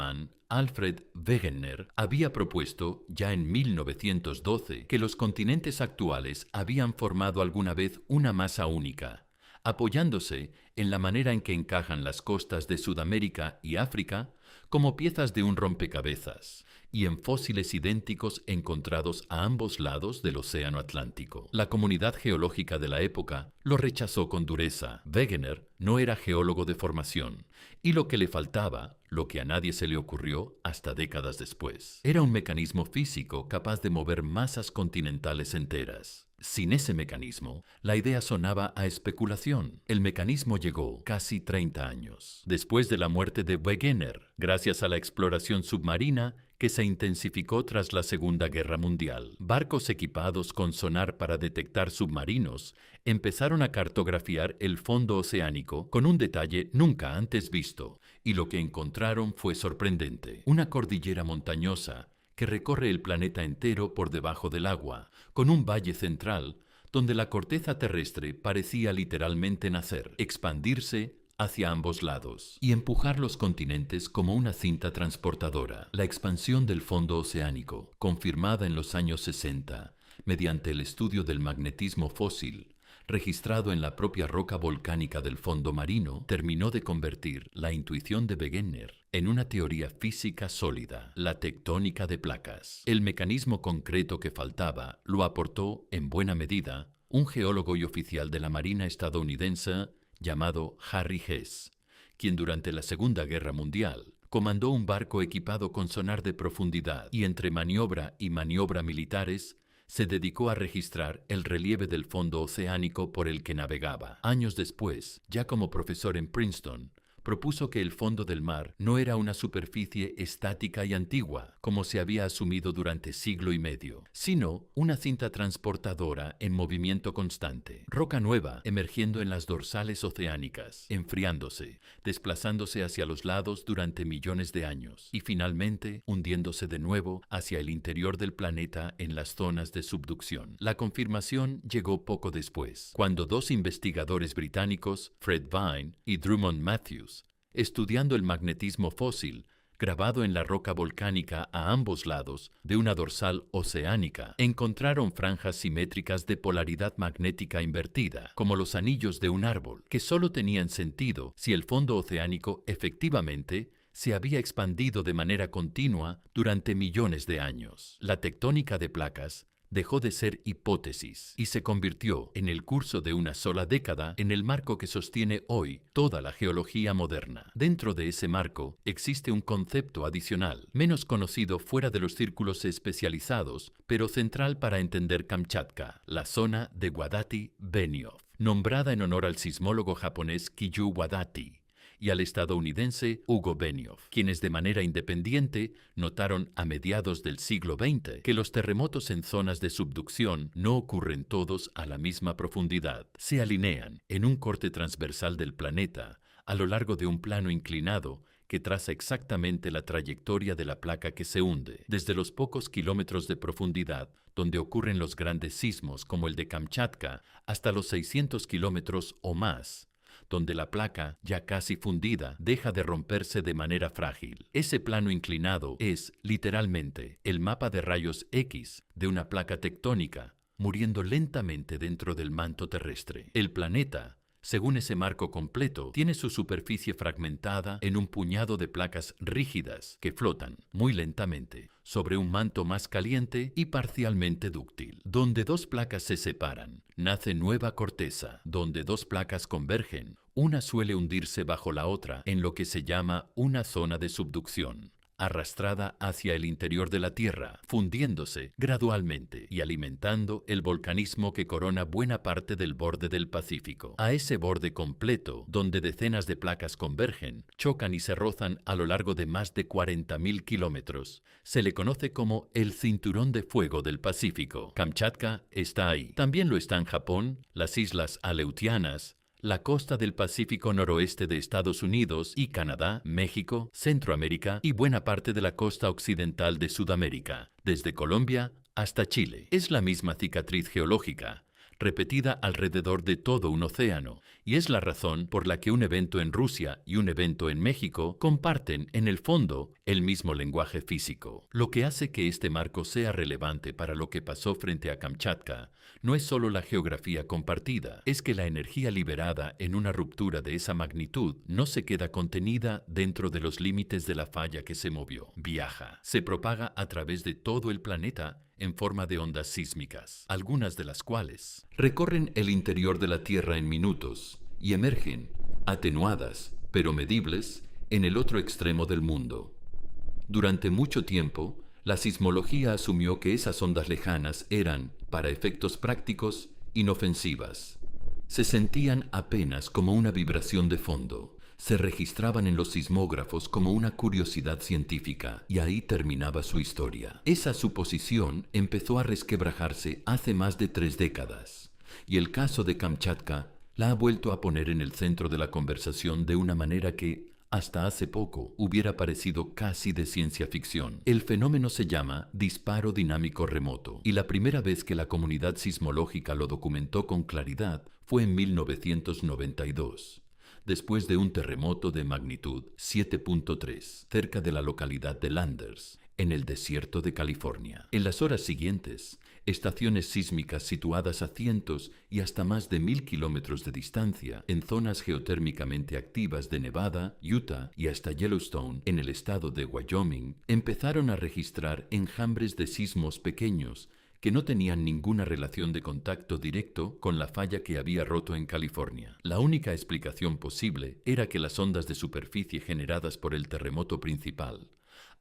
Alfred Wegener había propuesto ya en 1912 que los continentes actuales habían formado alguna vez una masa única, apoyándose en la manera en que encajan las costas de Sudamérica y África como piezas de un rompecabezas, y en fósiles idénticos encontrados a ambos lados del Océano Atlántico. La comunidad geológica de la época lo rechazó con dureza. Wegener no era geólogo de formación, y lo que le faltaba, lo que a nadie se le ocurrió hasta décadas después, era un mecanismo físico capaz de mover masas continentales enteras. Sin ese mecanismo, la idea sonaba a especulación. El mecanismo llegó casi 30 años después de la muerte de Wegener, gracias a la exploración submarina que se intensificó tras la Segunda Guerra Mundial. Barcos equipados con sonar para detectar submarinos empezaron a cartografiar el fondo oceánico con un detalle nunca antes visto, y lo que encontraron fue sorprendente. Una cordillera montañosa que recorre el planeta entero por debajo del agua, con un valle central donde la corteza terrestre parecía literalmente nacer, expandirse hacia ambos lados y empujar los continentes como una cinta transportadora. La expansión del fondo oceánico, confirmada en los años 60 mediante el estudio del magnetismo fósil, registrado en la propia roca volcánica del fondo marino, terminó de convertir la intuición de Wegener en una teoría física sólida, la tectónica de placas. El mecanismo concreto que faltaba lo aportó, en buena medida, un geólogo y oficial de la Marina estadounidense llamado Harry Hess, quien durante la Segunda Guerra Mundial comandó un barco equipado con sonar de profundidad y entre maniobra y maniobra militares se dedicó a registrar el relieve del fondo oceánico por el que navegaba. Años después, ya como profesor en Princeton, propuso que el fondo del mar no era una superficie estática y antigua, como se había asumido durante siglo y medio, sino una cinta transportadora en movimiento constante, roca nueva emergiendo en las dorsales oceánicas, enfriándose, desplazándose hacia los lados durante millones de años y finalmente hundiéndose de nuevo hacia el interior del planeta en las zonas de subducción. La confirmación llegó poco después, cuando dos investigadores británicos, Fred Vine y Drummond Matthews, estudiando el magnetismo fósil grabado en la roca volcánica a ambos lados de una dorsal oceánica, encontraron franjas simétricas de polaridad magnética invertida, como los anillos de un árbol, que solo tenían sentido si el fondo oceánico efectivamente se había expandido de manera continua durante millones de años. La tectónica de placas dejó de ser hipótesis y se convirtió, en el curso de una sola década, en el marco que sostiene hoy toda la geología moderna. Dentro de ese marco existe un concepto adicional, menos conocido fuera de los círculos especializados, pero central para entender Kamchatka, la zona de Wadati-Benioff, nombrada en honor al sismólogo japonés Kiyu Wadati y al estadounidense Hugo Benioff, quienes de manera independiente notaron a mediados del siglo XX que los terremotos en zonas de subducción no ocurren todos a la misma profundidad. Se alinean en un corte transversal del planeta a lo largo de un plano inclinado que traza exactamente la trayectoria de la placa que se hunde, desde los pocos kilómetros de profundidad donde ocurren los grandes sismos como el de Kamchatka hasta los 600 kilómetros o más, donde la placa, ya casi fundida, deja de romperse de manera frágil. Ese plano inclinado es, literalmente, el mapa de rayos X de una placa tectónica, muriendo lentamente dentro del manto terrestre. El planeta, según ese marco completo, tiene su superficie fragmentada en un puñado de placas rígidas que flotan, muy lentamente, sobre un manto más caliente y parcialmente dúctil. Donde dos placas se separan, nace nueva corteza. Donde dos placas convergen, una suele hundirse bajo la otra en lo que se llama una zona de subducción, arrastrada hacia el interior de la Tierra, fundiéndose gradualmente y alimentando el volcanismo que corona buena parte del borde del Pacífico. A ese borde completo, donde decenas de placas convergen, chocan y se rozan a lo largo de más de 40.000 kilómetros, se le conoce como el cinturón de fuego del Pacífico. Kamchatka está ahí. También lo están Japón, las islas Aleutianas, la costa del Pacífico noroeste de Estados Unidos y Canadá, México, Centroamérica y buena parte de la costa occidental de Sudamérica, desde Colombia hasta Chile. Es la misma cicatriz geológica, repetida alrededor de todo un océano, y es la razón por la que un evento en Rusia y un evento en México comparten, en el fondo, el mismo lenguaje físico. Lo que hace que este marco sea relevante para lo que pasó frente a Kamchatka no es solo la geografía compartida, es que la energía liberada en una ruptura de esa magnitud no se queda contenida dentro de los límites de la falla que se movió. Viaja, se propaga a través de todo el planeta en forma de ondas sísmicas, algunas de las cuales recorren el interior de la Tierra en minutos y emergen, atenuadas, pero medibles, en el otro extremo del mundo. Durante mucho tiempo, la sismología asumió que esas ondas lejanas eran, para efectos prácticos, inofensivas. Se sentían apenas como una vibración de fondo. Se registraban en los sismógrafos como una curiosidad científica, y ahí terminaba su historia. Esa suposición empezó a resquebrajarse hace más de 3 décadas, y el caso de Kamchatka la ha vuelto a poner en el centro de la conversación de una manera que, hasta hace poco, hubiera parecido casi de ciencia ficción. El fenómeno se llama disparo dinámico remoto, y la primera vez que la comunidad sismológica lo documentó con claridad fue en 1992. Después de un terremoto de magnitud 7.3 cerca de la localidad de Landers, en el desierto de California. En las horas siguientes, estaciones sísmicas situadas a cientos y hasta más de 1.000 kilómetros de distancia, en zonas geotérmicamente activas de Nevada, Utah y hasta Yellowstone, en el estado de Wyoming, empezaron a registrar enjambres de sismos pequeños que no tenían ninguna relación de contacto directo con la falla que había roto en California. La única explicación posible era que las ondas de superficie generadas por el terremoto principal,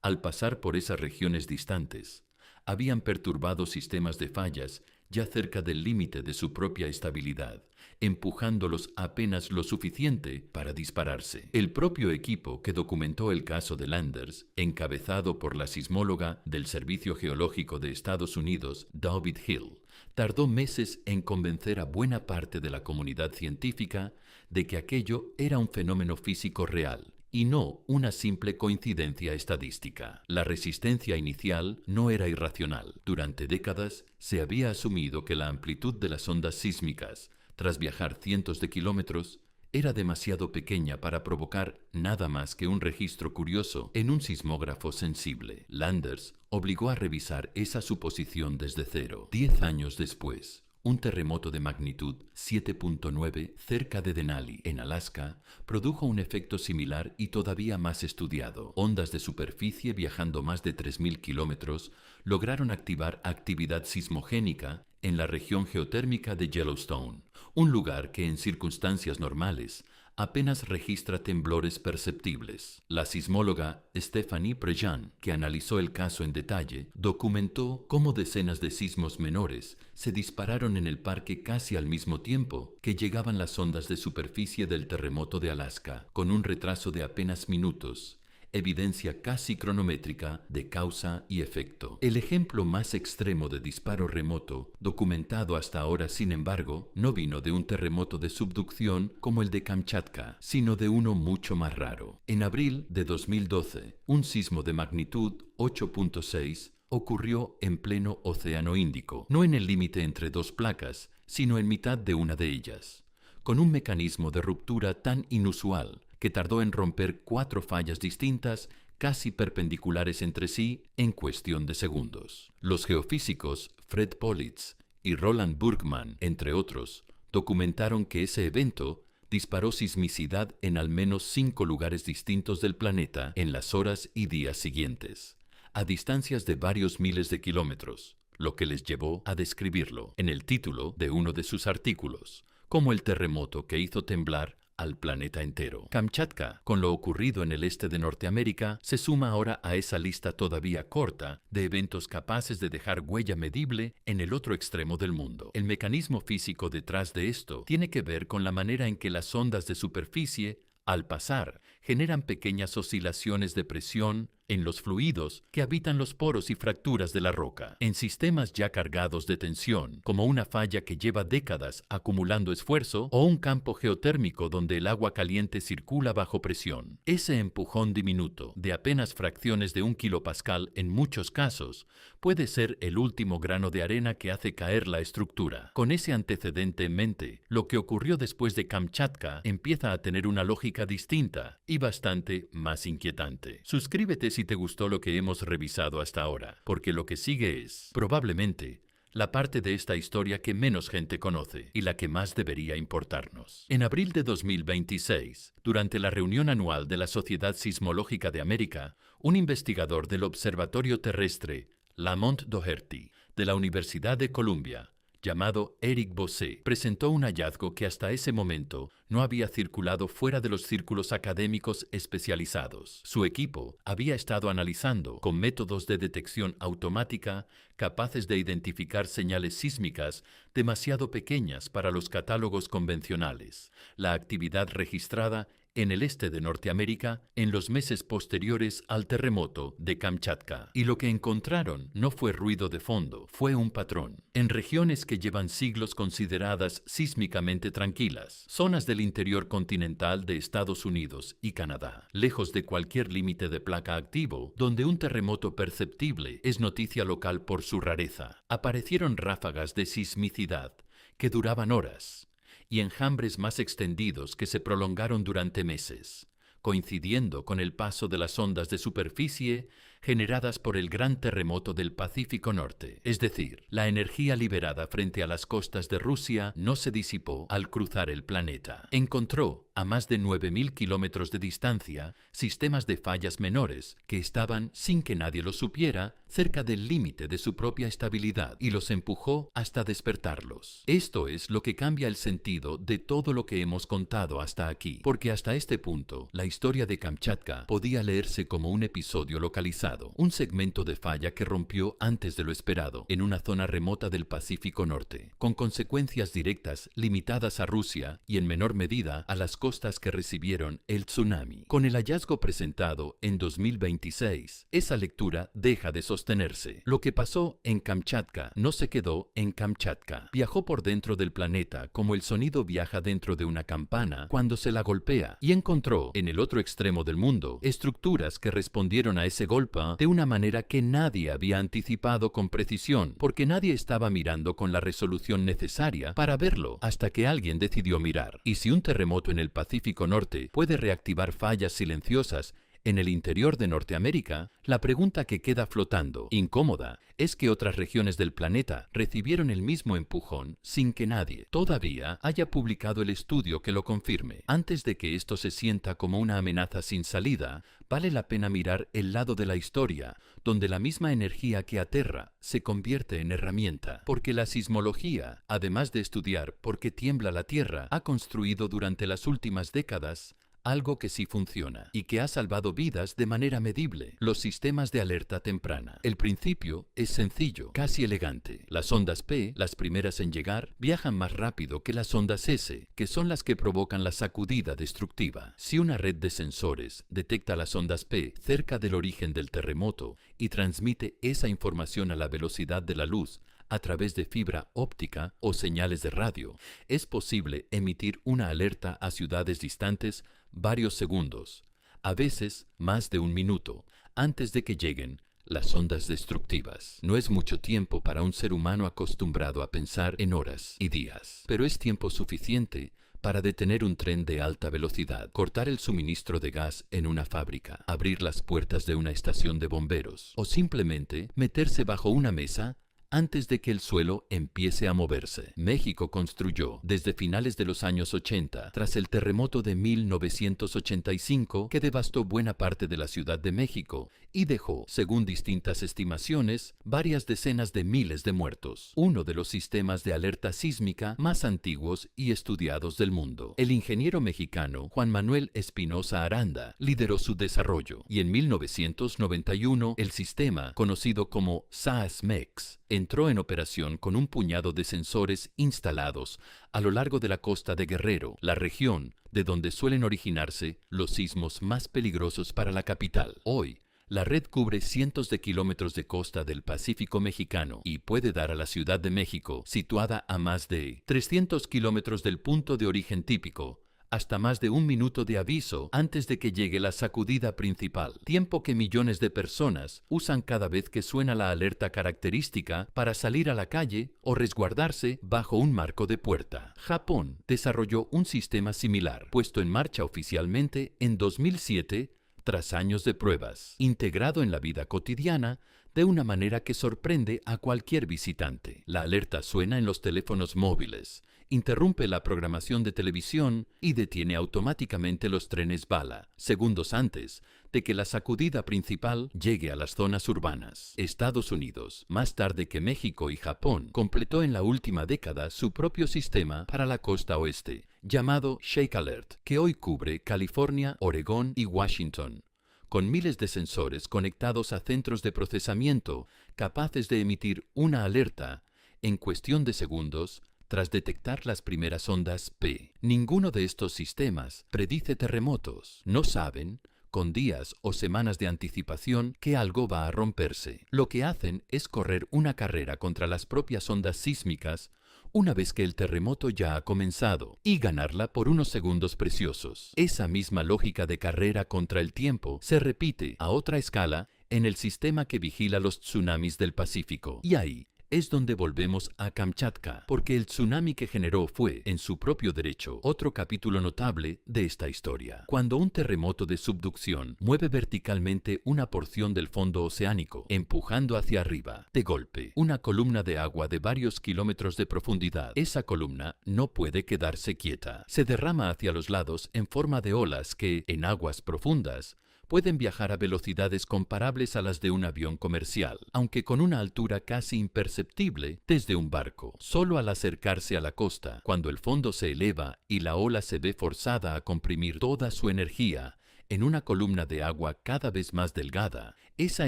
al pasar por esas regiones distantes, habían perturbado sistemas de fallas ya cerca del límite de su propia estabilidad, empujándolos apenas lo suficiente para dispararse. El propio equipo que documentó el caso de Landers, encabezado por la sismóloga del Servicio Geológico de Estados Unidos, David Hill, tardó meses en convencer a buena parte de la comunidad científica de que aquello era un fenómeno físico real y no una simple coincidencia estadística. La resistencia inicial no era irracional. Durante décadas se había asumido que la amplitud de las ondas sísmicas, tras viajar cientos de kilómetros, era demasiado pequeña para provocar nada más que un registro curioso en un sismógrafo sensible. Landers obligó a revisar esa suposición desde cero. 10 años después, un terremoto de magnitud 7.9 cerca de Denali, en Alaska, produjo un efecto similar y todavía más estudiado. Ondas de superficie viajando más de 3.000 kilómetros lograron activar actividad sismogénica en la región geotérmica de Yellowstone, un lugar que en circunstancias normales apenas registra temblores perceptibles. La sismóloga Stephanie Prejean, que analizó el caso en detalle, documentó cómo decenas de sismos menores se dispararon en el parque casi al mismo tiempo que llegaban las ondas de superficie del terremoto de Alaska, con un retraso de apenas minutos. Evidencia casi cronométrica de causa y efecto. El ejemplo más extremo de disparo remoto, documentado hasta ahora, sin embargo, no vino de un terremoto de subducción como el de Kamchatka, sino de uno mucho más raro. En abril de 2012, un sismo de magnitud 8.6 ocurrió en pleno Océano Índico, no en el límite entre dos placas, sino en mitad de una de ellas, con un mecanismo de ruptura tan inusual que tardó en romper 4 fallas distintas, casi perpendiculares entre sí, en cuestión de segundos. Los geofísicos Fred Politz y Roland Burgmann, entre otros, documentaron que ese evento disparó sismicidad en al menos 5 lugares distintos del planeta en las horas y días siguientes, a distancias de varios miles de kilómetros, lo que les llevó a describirlo en el título de uno de sus artículos como el terremoto que hizo temblar al planeta entero. Kamchatka, con lo ocurrido en el este de Norteamérica, se suma ahora a esa lista todavía corta de eventos capaces de dejar huella medible en el otro extremo del mundo. El mecanismo físico detrás de esto tiene que ver con la manera en que las ondas de superficie, al pasar, generan pequeñas oscilaciones de presión en los fluidos que habitan los poros y fracturas de la roca. En sistemas ya cargados de tensión, como una falla que lleva décadas acumulando esfuerzo o un campo geotérmico donde el agua caliente circula bajo presión, ese empujón diminuto de apenas fracciones de 1 kilopascal en muchos casos puede ser el último grano de arena que hace caer la estructura. Con ese antecedente en mente, lo que ocurrió después de Kamchatka empieza a tener una lógica distinta y bastante más inquietante. Suscríbete si te gustó lo que hemos revisado hasta ahora, porque lo que sigue es, probablemente, la parte de esta historia que menos gente conoce y la que más debería importarnos. En abril de 2026, durante la reunión anual de la Sociedad Sismológica de América, un investigador del Observatorio Terrestre, Lamont Doherty, de la Universidad de Columbia, llamado Eric Bosse, presentó un hallazgo que hasta ese momento no había circulado fuera de los círculos académicos especializados. Su equipo había estado analizando, con métodos de detección automática, capaces de identificar señales sísmicas demasiado pequeñas para los catálogos convencionales, la actividad registrada en el este de Norteamérica en los meses posteriores al terremoto de Kamchatka. Y lo que encontraron no fue ruido de fondo, fue un patrón. En regiones que llevan siglos consideradas sísmicamente tranquilas, zonas del interior continental de Estados Unidos y Canadá, lejos de cualquier límite de placa activo, donde un terremoto perceptible es noticia local por su rareza, aparecieron ráfagas de sismicidad que duraban horas y enjambres más extendidos que se prolongaron durante meses, coincidiendo con el paso de las ondas de superficie generadas por el gran terremoto del Pacífico Norte. Es decir, la energía liberada frente a las costas de Rusia no se disipó al cruzar el planeta. Encontró, a más de 9.000 kilómetros de distancia, sistemas de fallas menores que estaban, sin que nadie lo supiera, cerca del límite de su propia estabilidad y los empujó hasta despertarlos. Esto es lo que cambia el sentido de todo lo que hemos contado hasta aquí, porque hasta este punto, la historia de Kamchatka podía leerse como un episodio localizado. inesperado, un segmento de falla que rompió antes de lo esperado en una zona remota del Pacífico Norte, con consecuencias directas limitadas a Rusia y en menor medida a las costas que recibieron el tsunami. Con el hallazgo presentado en 2026, esa lectura deja de sostenerse. Lo que pasó en Kamchatka no se quedó en Kamchatka. Viajó por dentro del planeta como el sonido viaja dentro de una campana cuando se la golpea, y encontró en el otro extremo del mundo estructuras que respondieron a ese golpe de una manera que nadie había anticipado con precisión, porque nadie estaba mirando con la resolución necesaria para verlo hasta que alguien decidió mirar. Y si un terremoto en el Pacífico Norte puede reactivar fallas silenciosas en el interior de Norteamérica, la pregunta que queda flotando, incómoda, es que otras regiones del planeta recibieron el mismo empujón sin que nadie todavía haya publicado el estudio que lo confirme. Antes de que esto se sienta como una amenaza sin salida, vale la pena mirar el lado de la historia, donde la misma energía que aterra se convierte en herramienta, porque la sismología, además de estudiar por qué tiembla la Tierra, ha construido durante las últimas décadas algo que sí funciona y que ha salvado vidas de manera medible: los sistemas de alerta temprana. El principio es sencillo, casi elegante. Las ondas P, las primeras en llegar, viajan más rápido que las ondas S, que son las que provocan la sacudida destructiva. Si una red de sensores detecta las ondas P cerca del origen del terremoto y transmite esa información a la velocidad de la luz, a través de fibra óptica o señales de radio, es posible emitir una alerta a ciudades distantes varios segundos, a veces más de un minuto, antes de que lleguen las ondas destructivas. No es mucho tiempo para un ser humano acostumbrado a pensar en horas y días, pero es tiempo suficiente para detener un tren de alta velocidad, cortar el suministro de gas en una fábrica, abrir las puertas de una estación de bomberos o simplemente meterse bajo una mesa antes de que el suelo empiece a moverse. México construyó desde finales de los años 80, tras el terremoto de 1985 que devastó buena parte de la Ciudad de México y dejó, según distintas estimaciones, varias decenas de miles de muertos. Uno de los sistemas de alerta sísmica más antiguos y estudiados del mundo. El ingeniero mexicano Juan Manuel Espinosa Aranda lideró su desarrollo y en 1991 el sistema, conocido como SASMEX, entró en operación con un puñado de sensores instalados a lo largo de la costa de Guerrero, la región de donde suelen originarse los sismos más peligrosos para la capital. Hoy, la red cubre cientos de kilómetros de costa del Pacífico mexicano y puede dar a la Ciudad de México, situada a más de 300 kilómetros del punto de origen típico, hasta más de un minuto de aviso antes de que llegue la sacudida principal, tiempo que millones de personas usan cada vez que suena la alerta característica para salir a la calle o resguardarse bajo un marco de puerta. Japón desarrolló un sistema similar, puesto en marcha oficialmente en 2007 tras años de pruebas, integrado en la vida cotidiana de una manera que sorprende a cualquier visitante. La alerta suena en los teléfonos móviles, interrumpe la programación de televisión y detiene automáticamente los trenes bala, segundos antes de que la sacudida principal llegue a las zonas urbanas. Estados Unidos, más tarde que México y Japón, completó en la última década su propio sistema para la costa oeste, llamado Shake Alert, que hoy cubre California, Oregón y Washington, con miles de sensores conectados a centros de procesamiento capaces de emitir una alerta en cuestión de segundos tras detectar las primeras ondas P. Ninguno de estos sistemas predice terremotos. No saben, con días o semanas de anticipación, que algo va a romperse. Lo que hacen es correr una carrera contra las propias ondas sísmicas una vez que el terremoto ya ha comenzado, y ganarla por unos segundos preciosos. Esa misma lógica de carrera contra el tiempo se repite a otra escala en el sistema que vigila los tsunamis del Pacífico. Y ahí es donde volvemos a Kamchatka, porque el tsunami que generó fue, en su propio derecho, otro capítulo notable de esta historia. Cuando un terremoto de subducción mueve verticalmente una porción del fondo oceánico, empujando hacia arriba, de golpe, una columna de agua de varios kilómetros de profundidad, esa columna no puede quedarse quieta. Se derrama hacia los lados en forma de olas que, en aguas profundas, pueden viajar a velocidades comparables a las de un avión comercial, aunque con una altura casi imperceptible desde un barco. Solo al acercarse a la costa, cuando el fondo se eleva y la ola se ve forzada a comprimir toda su energía en una columna de agua cada vez más delgada, esa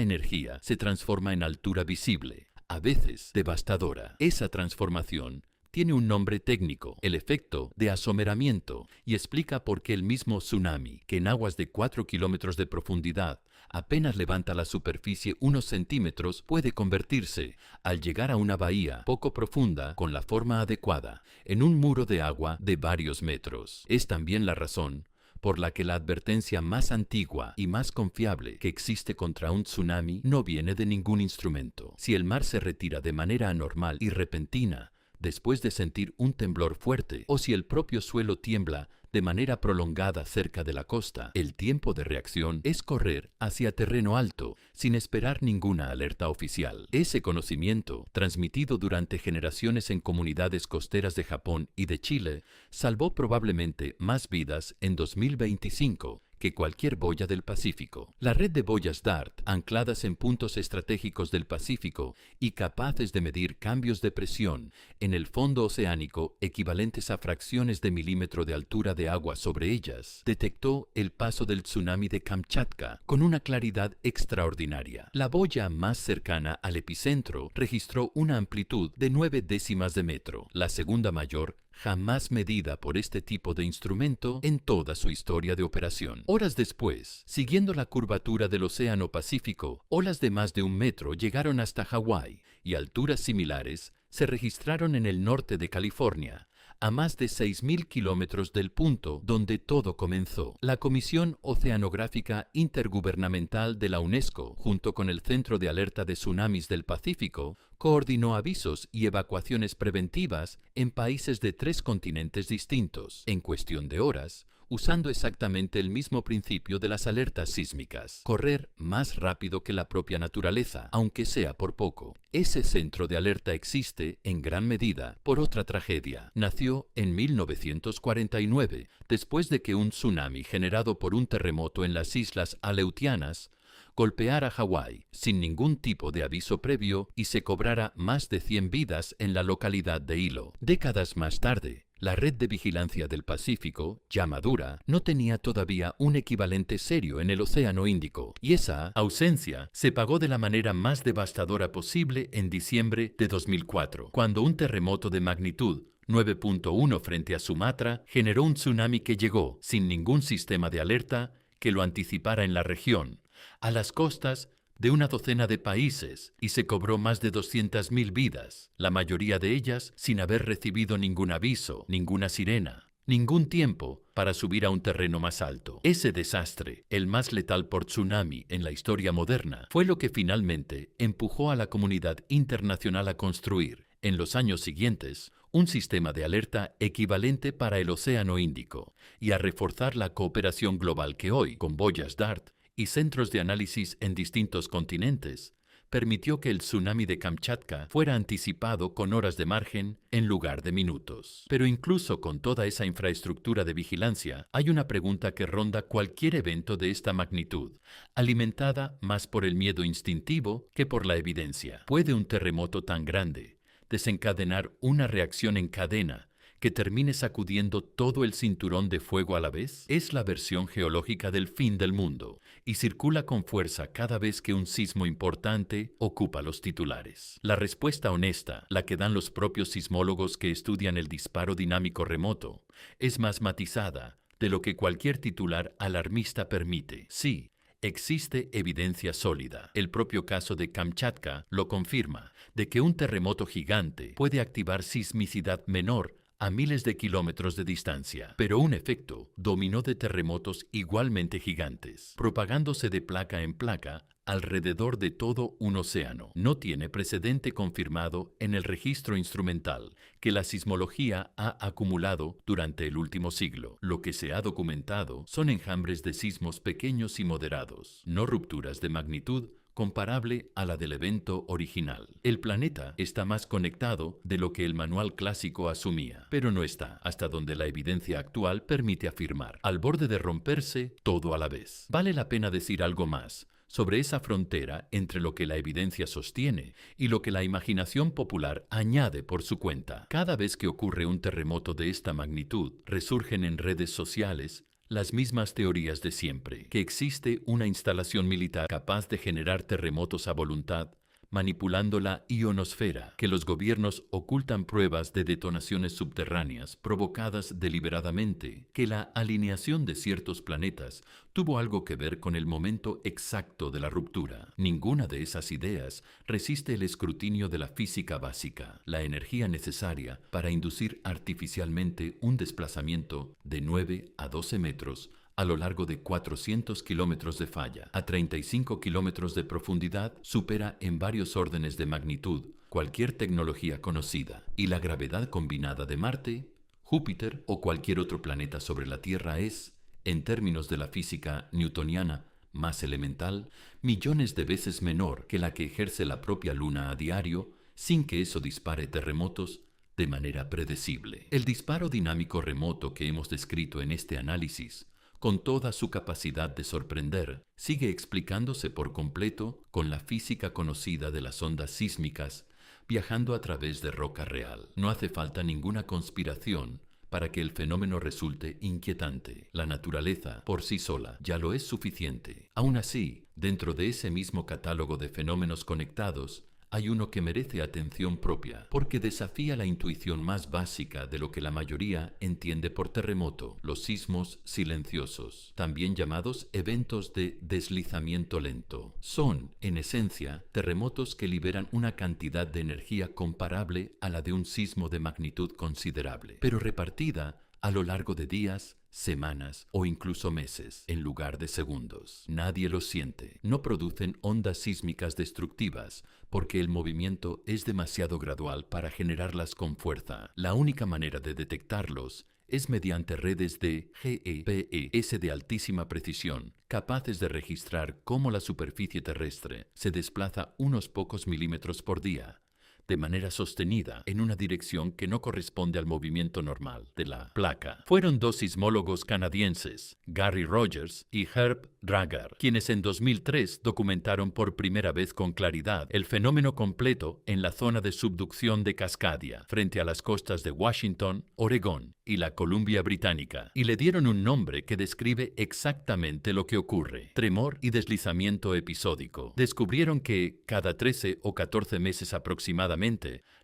energía se transforma en altura visible, a veces devastadora. Esa transformación tiene un nombre técnico, el efecto de asomeramiento, y explica por qué el mismo tsunami, que en aguas de 4 kilómetros de profundidad apenas levanta la superficie unos centímetros, puede convertirse, al llegar a una bahía poco profunda con la forma adecuada, en un muro de agua de varios metros. Es también la razón por la que la advertencia más antigua y más confiable que existe contra un tsunami no viene de ningún instrumento. Si el mar se retira de manera anormal y repentina, después de sentir un temblor fuerte, o si el propio suelo tiembla de manera prolongada cerca de la costa, el tiempo de reacción es correr hacia terreno alto, sin esperar ninguna alerta oficial. Ese conocimiento, transmitido durante generaciones en comunidades costeras de Japón y de Chile, salvó probablemente más vidas en 2025 que cualquier boya del Pacífico. La red de boyas DART, ancladas en puntos estratégicos del Pacífico y capaces de medir cambios de presión en el fondo oceánico equivalentes a fracciones de milímetro de altura de agua sobre ellas, detectó el paso del tsunami de Kamchatka con una claridad extraordinaria. La boya más cercana al epicentro registró una amplitud de 9 décimas de metro, la segunda mayor jamás medida por este tipo de instrumento en toda su historia de operación. Horas después, siguiendo la curvatura del Océano Pacífico, olas de más de 1 metro llegaron hasta Hawái y alturas similares se registraron en el norte de California, a más de 6.000 kilómetros del punto donde todo comenzó. La Comisión Oceanográfica Intergubernamental de la UNESCO, junto con el Centro de Alerta de Tsunamis del Pacífico, coordinó avisos y evacuaciones preventivas en países de 3 continentes distintos, en cuestión de horas, usando exactamente el mismo principio de las alertas sísmicas: correr más rápido que la propia naturaleza, aunque sea por poco. Ese centro de alerta existe, en gran medida, por otra tragedia. Nació en 1949, después de que un tsunami generado por un terremoto en las Islas Aleutianas golpeara Hawái sin ningún tipo de aviso previo y se cobrara más de 100 vidas en la localidad de Hilo. Décadas más tarde, la Red de Vigilancia del Pacífico, ya madura, no tenía todavía un equivalente serio en el Océano Índico, y esa ausencia se pagó de la manera más devastadora posible en diciembre de 2004, cuando un terremoto de magnitud 9.1 frente a Sumatra generó un tsunami que llegó, sin ningún sistema de alerta que lo anticipara en la región, a las costas de una docena de países y se cobró más de 200.000 vidas, la mayoría de ellas sin haber recibido ningún aviso, ninguna sirena, ningún tiempo para subir a un terreno más alto. Ese desastre, el más letal por tsunami en la historia moderna, fue lo que finalmente empujó a la comunidad internacional a construir, en los años siguientes, un sistema de alerta equivalente para el Océano Índico y a reforzar la cooperación global que hoy, con boyas DART y centros de análisis en distintos continentes, permitió que el tsunami de Kamchatka fuera anticipado con horas de margen en lugar de minutos. Pero incluso con toda esa infraestructura de vigilancia, hay una pregunta que ronda cualquier evento de esta magnitud, alimentada más por el miedo instintivo que por la evidencia. ¿Puede un terremoto tan grande desencadenar una reacción en cadena que termine sacudiendo todo el cinturón de fuego a la vez? Es la versión geológica del fin del mundo y circula con fuerza cada vez que un sismo importante ocupa los titulares. La respuesta honesta, la que dan los propios sismólogos que estudian el disparo dinámico remoto, es más matizada de lo que cualquier titular alarmista permite. Sí, existe evidencia sólida. El propio caso de Kamchatka lo confirma, de que un terremoto gigante puede activar sismicidad menor a miles de kilómetros de distancia, pero un efecto dominó de terremotos igualmente gigantes, propagándose de placa en placa alrededor de todo un océano. No tiene precedente confirmado en el registro instrumental que la sismología ha acumulado durante el último siglo. Lo que se ha documentado son enjambres de sismos pequeños y moderados, no rupturas de magnitud comparable a la del evento original. El planeta está más conectado de lo que el manual clásico asumía, pero no está, hasta donde la evidencia actual permite afirmar, al borde de romperse todo a la vez. Vale la pena decir algo más sobre esa frontera entre lo que la evidencia sostiene y lo que la imaginación popular añade por su cuenta. Cada vez que ocurre un terremoto de esta magnitud, resurgen en redes sociales Las mismas teorías de siempre, que existe una instalación militar capaz de generar terremotos a voluntad, manipulando la ionosfera, que los gobiernos ocultan pruebas de detonaciones subterráneas provocadas deliberadamente, que la alineación de ciertos planetas tuvo algo que ver con el momento exacto de la ruptura. Ninguna de esas ideas resiste el escrutinio de la física básica, la energía necesaria para inducir artificialmente un desplazamiento de 9 a 12 metros a lo largo de 400 kilómetros de falla, a 35 kilómetros de profundidad, supera en varios órdenes de magnitud cualquier tecnología conocida, y la gravedad combinada de Marte, Júpiter o cualquier otro planeta sobre la Tierra es, en términos de la física newtoniana más elemental, millones de veces menor que la que ejerce la propia Luna a diario, sin que eso dispare terremotos de manera predecible. El disparo dinámico remoto que hemos descrito en este análisis, con toda su capacidad de sorprender, sigue explicándose por completo con la física conocida de las ondas sísmicas, viajando a través de roca real. No hace falta ninguna conspiración para que el fenómeno resulte inquietante. La naturaleza, por sí sola, ya lo es suficiente. Aún así, dentro de ese mismo catálogo de fenómenos conectados, hay uno que merece atención propia, porque desafía la intuición más básica de lo que la mayoría entiende por terremoto: los sismos silenciosos, también llamados eventos de deslizamiento lento. Son, en esencia, terremotos que liberan una cantidad de energía comparable a la de un sismo de magnitud considerable, pero repartida a lo largo de días, semanas o incluso meses, en lugar de segundos. Nadie los siente. No producen ondas sísmicas destructivas, porque el movimiento es demasiado gradual para generarlas con fuerza. La única manera de detectarlos es mediante redes de GPS de altísima precisión, capaces de registrar cómo la superficie terrestre se desplaza unos pocos milímetros por día, de manera sostenida en una dirección que no corresponde al movimiento normal de la placa. Fueron dos sismólogos canadienses, Gary Rogers y Herb Drager, quienes en 2003 documentaron por primera vez con claridad el fenómeno completo en la zona de subducción de Cascadia, frente a las costas de Washington, Oregón y la Columbia Británica, y le dieron un nombre que describe exactamente lo que ocurre: tremor y deslizamiento episódico. Descubrieron que, cada 13 o 14 meses aproximadamente,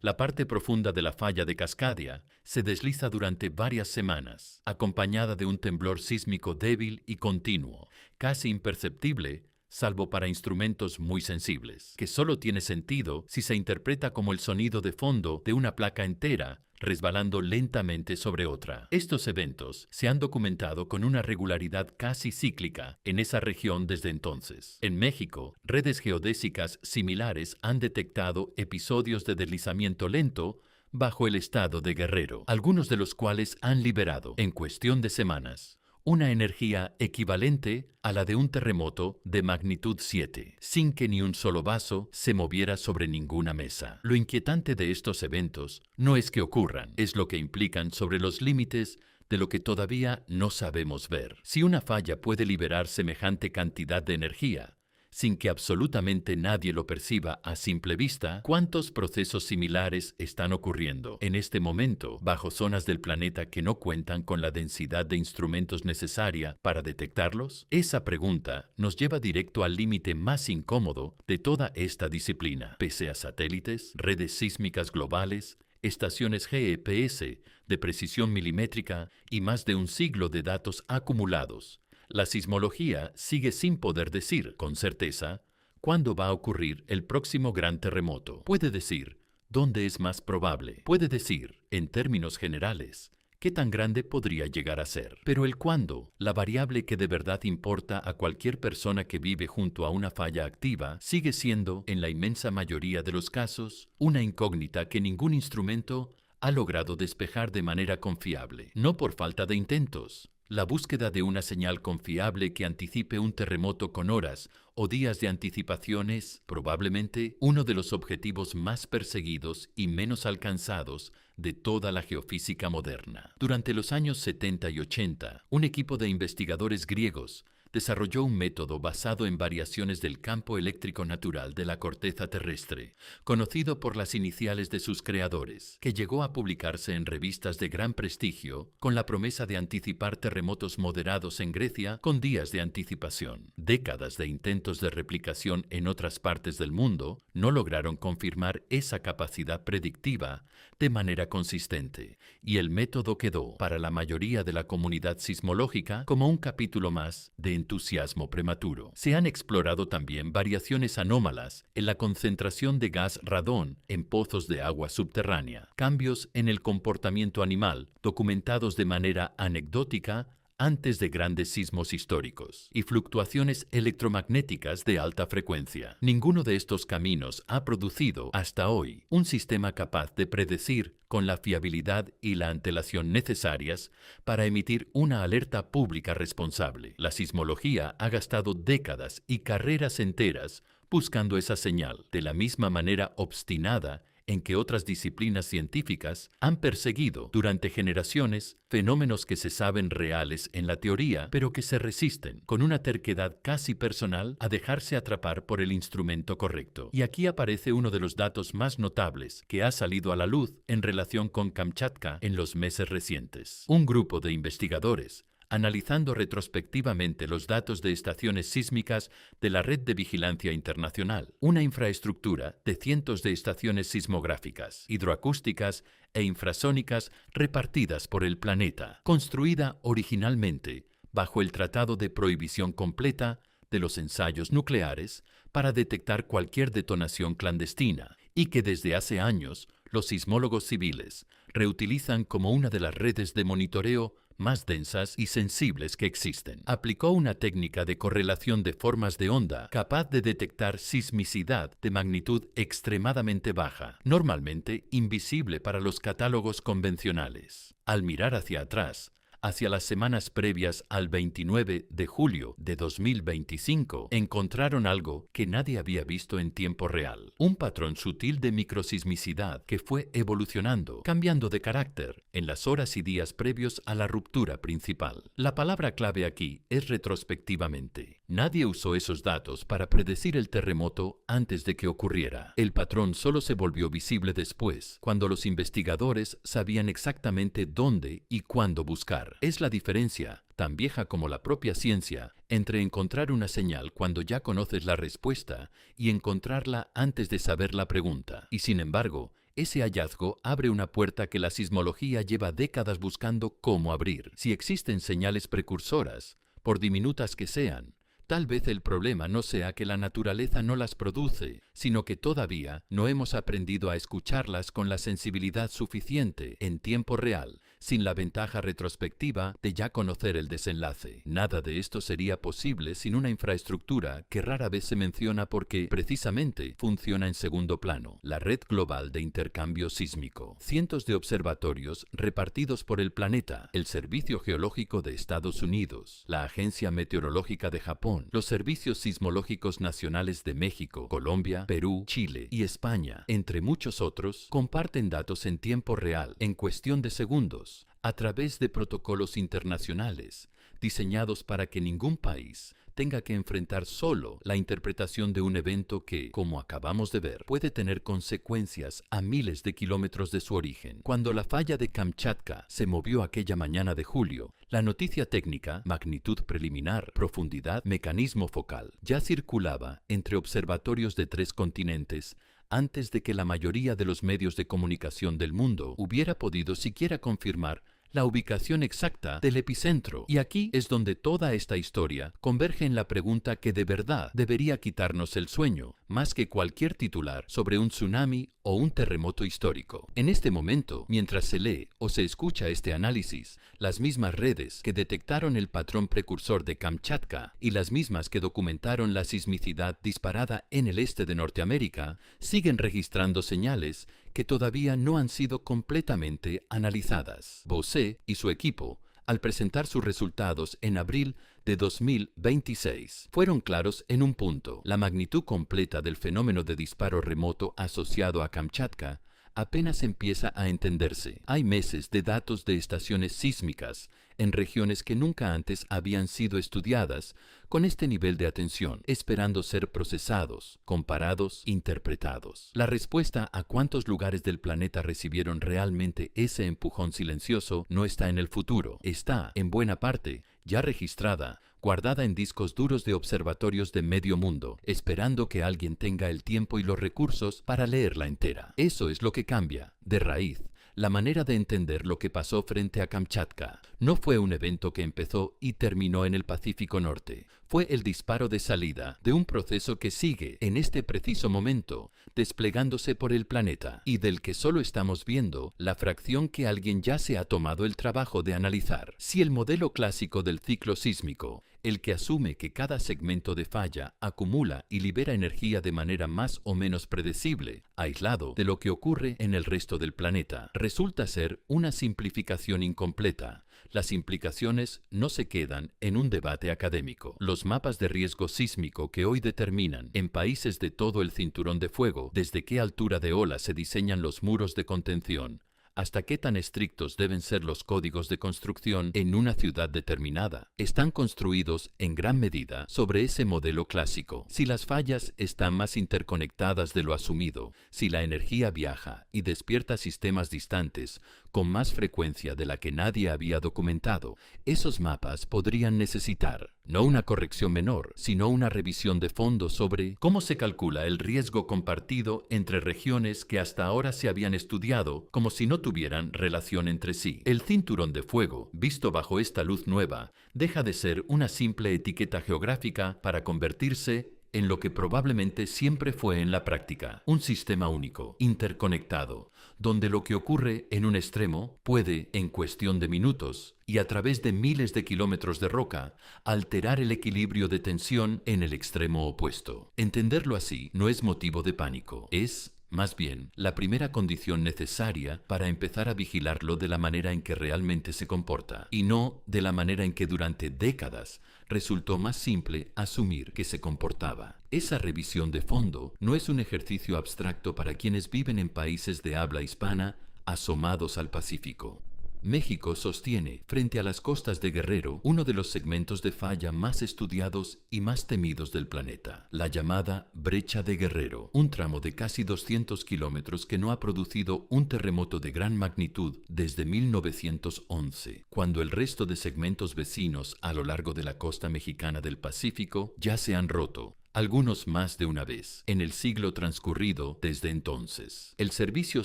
la parte profunda de la falla de Cascadia se desliza durante varias semanas, acompañada de un temblor sísmico débil y continuo, casi imperceptible, salvo para instrumentos muy sensibles, que solo tiene sentido si se interpreta como el sonido de fondo de una placa entera resbalando lentamente sobre otra. Estos eventos se han documentado con una regularidad casi cíclica en esa región desde entonces. En México, redes geodésicas similares han detectado episodios de deslizamiento lento bajo el estado de Guerrero, algunos de los cuales han liberado, en cuestión de semanas, una energía equivalente a la de un terremoto de magnitud 7, sin que ni un solo vaso se moviera sobre ninguna mesa. Lo inquietante de estos eventos no es que ocurran, es lo que implican sobre los límites de lo que todavía no sabemos ver. Si una falla puede liberar semejante cantidad de energía, sin que absolutamente nadie lo perciba a simple vista, ¿cuántos procesos similares están ocurriendo en este momento bajo zonas del planeta que no cuentan con la densidad de instrumentos necesaria para detectarlos? Esa pregunta nos lleva directo al límite más incómodo de toda esta disciplina. Pese a satélites, redes sísmicas globales, estaciones GPS de precisión milimétrica y más de un siglo de datos acumulados, la sismología sigue sin poder decir con certeza cuándo va a ocurrir el próximo gran terremoto. Puede decir dónde es más probable. Puede decir, en términos generales, qué tan grande podría llegar a ser. Pero el cuándo, la variable que de verdad importa a cualquier persona que vive junto a una falla activa, sigue siendo, en la inmensa mayoría de los casos, una incógnita que ningún instrumento ha logrado despejar de manera confiable. No por falta de intentos. La búsqueda de una señal confiable que anticipe un terremoto con horas o días de anticipación es, probablemente, uno de los objetivos más perseguidos y menos alcanzados de toda la geofísica moderna. Durante los años 70 y 80, un equipo de investigadores griegos desarrolló un método basado en variaciones del campo eléctrico natural de la corteza terrestre, conocido por las iniciales de sus creadores, que llegó a publicarse en revistas de gran prestigio con la promesa de anticipar terremotos moderados en Grecia con días de anticipación. Décadas de intentos de replicación en otras partes del mundo no lograron confirmar esa capacidad predictiva de manera consistente, y el método quedó, para la mayoría de la comunidad sismológica, como un capítulo más de entusiasmo prematuro. Se han explorado también variaciones anómalas en la concentración de gas radón en pozos de agua subterránea, cambios en el comportamiento animal documentados de manera anecdótica antes de grandes sismos históricos, y fluctuaciones electromagnéticas de alta frecuencia. Ninguno de estos caminos ha producido, hasta hoy, un sistema capaz de predecir con la fiabilidad y la antelación necesarias para emitir una alerta pública responsable. La sismología ha gastado décadas y carreras enteras buscando esa señal, de la misma manera obstinada en que otras disciplinas científicas han perseguido durante generaciones fenómenos que se saben reales en la teoría, pero que se resisten, con una terquedad casi personal, a dejarse atrapar por el instrumento correcto. Y aquí aparece uno de los datos más notables que ha salido a la luz en relación con Kamchatka en los meses recientes. Un grupo de investigadores, analizando retrospectivamente los datos de estaciones sísmicas de la Red de Vigilancia Internacional, una infraestructura de cientos de estaciones sismográficas, hidroacústicas e infrasónicas repartidas por el planeta, construida originalmente bajo el Tratado de Prohibición Completa de los Ensayos Nucleares para detectar cualquier detonación clandestina, y que desde hace años los sismólogos civiles reutilizan como una de las redes de monitoreo más densas y sensibles que existen. Aplicó una técnica de correlación de formas de onda capaz de detectar sismicidad de magnitud extremadamente baja, normalmente invisible para los catálogos convencionales. Al mirar hacia atrás, hacia las semanas previas al 29 de julio de 2025, encontraron algo que nadie había visto en tiempo real. Un patrón sutil de microsismicidad que fue evolucionando, cambiando de carácter, en las horas y días previos a la ruptura principal. La palabra clave aquí es retrospectivamente. Nadie usó esos datos para predecir el terremoto antes de que ocurriera. El patrón solo se volvió visible después, cuando los investigadores sabían exactamente dónde y cuándo buscar. Es la diferencia, tan vieja como la propia ciencia, entre encontrar una señal cuando ya conoces la respuesta y encontrarla antes de saber la pregunta. Y sin embargo, ese hallazgo abre una puerta que la sismología lleva décadas buscando cómo abrir. Si existen señales precursoras, por diminutas que sean, tal vez el problema no sea que la naturaleza no las produce, sino que todavía no hemos aprendido a escucharlas con la sensibilidad suficiente en tiempo real, sin la ventaja retrospectiva de ya conocer el desenlace. Nada de esto sería posible sin una infraestructura que rara vez se menciona porque, precisamente, funciona en segundo plano: la Red Global de Intercambio Sísmico. Cientos de observatorios repartidos por el planeta, el Servicio Geológico de Estados Unidos, la Agencia Meteorológica de Japón, los servicios sismológicos nacionales de México, Colombia, Perú, Chile y España, entre muchos otros, comparten datos en tiempo real, en cuestión de segundos, a través de protocolos internacionales, diseñados para que ningún país tenga que enfrentar solo la interpretación de un evento que, como acabamos de ver, puede tener consecuencias a miles de kilómetros de su origen. Cuando la falla de Kamchatka se movió aquella mañana de julio, la noticia técnica, magnitud preliminar, profundidad, mecanismo focal, ya circulaba entre observatorios de 3 continentes antes de que la mayoría de los medios de comunicación del mundo hubiera podido siquiera confirmar la ubicación exacta del epicentro. Y aquí es donde toda esta historia converge en la pregunta que de verdad debería quitarnos el sueño, más que cualquier titular sobre un tsunami o un terremoto histórico. En este momento, mientras se lee o se escucha este análisis, las mismas redes que detectaron el patrón precursor de Kamchatka y las mismas que documentaron la sismicidad disparada en el este de Norteamérica siguen registrando señales que todavía no han sido completamente analizadas. Bose y su equipo, al presentar sus resultados en abril de 2026, fueron claros en un punto: la magnitud completa del fenómeno de disparo remoto asociado a Kamchatka apenas empieza a entenderse. Hay meses de datos de estaciones sísmicas en regiones que nunca antes habían sido estudiadas con este nivel de atención, esperando ser procesados, comparados, interpretados. La respuesta a cuántos lugares del planeta recibieron realmente ese empujón silencioso no está en el futuro, está, en buena parte, ya registrada, guardada en discos duros de observatorios de medio mundo, esperando que alguien tenga el tiempo y los recursos para leerla entera. Eso es lo que cambia, de raíz, la manera de entender lo que pasó frente a Kamchatka. No fue un evento que empezó y terminó en el Pacífico Norte. Fue el disparo de salida de un proceso que sigue, en este preciso momento, desplegándose por el planeta, y del que solo estamos viendo la fracción que alguien ya se ha tomado el trabajo de analizar. Si el modelo clásico del ciclo sísmico, el que asume que cada segmento de falla acumula y libera energía de manera más o menos predecible, aislado de lo que ocurre en el resto del planeta, resulta ser una simplificación incompleta. Las implicaciones no se quedan en un debate académico. Los mapas de riesgo sísmico que hoy determinan, en países de todo el cinturón de fuego, desde qué altura de ola se diseñan los muros de contención, hasta qué tan estrictos deben ser los códigos de construcción en una ciudad determinada, están construidos en gran medida sobre ese modelo clásico. Si las fallas están más interconectadas de lo asumido, si la energía viaja y despierta sistemas distantes con más frecuencia de la que nadie había documentado, esos mapas podrían necesitar no una corrección menor, sino una revisión de fondo sobre cómo se calcula el riesgo compartido entre regiones que hasta ahora se habían estudiado como si no tuvieran relación entre sí. El cinturón de fuego, visto bajo esta luz nueva, deja de ser una simple etiqueta geográfica para convertirse en lo que probablemente siempre fue en la práctica, un sistema único, interconectado, donde lo que ocurre en un extremo puede, en cuestión de minutos, y a través de miles de kilómetros de roca, alterar el equilibrio de tensión en el extremo opuesto. Entenderlo así no es motivo de pánico, es, más bien, la primera condición necesaria para empezar a vigilarlo de la manera en que realmente se comporta, y no de la manera en que durante décadas resultó más simple asumir que se comportaba. Esa revisión de fondo no es un ejercicio abstracto para quienes viven en países de habla hispana asomados al Pacífico. México sostiene, frente a las costas de Guerrero, uno de los segmentos de falla más estudiados y más temidos del planeta, la llamada Brecha de Guerrero, un tramo de casi 200 kilómetros que no ha producido un terremoto de gran magnitud desde 1911, cuando el resto de segmentos vecinos a lo largo de la costa mexicana del Pacífico ya se han roto, algunos más de una vez, en el siglo transcurrido desde entonces. El Servicio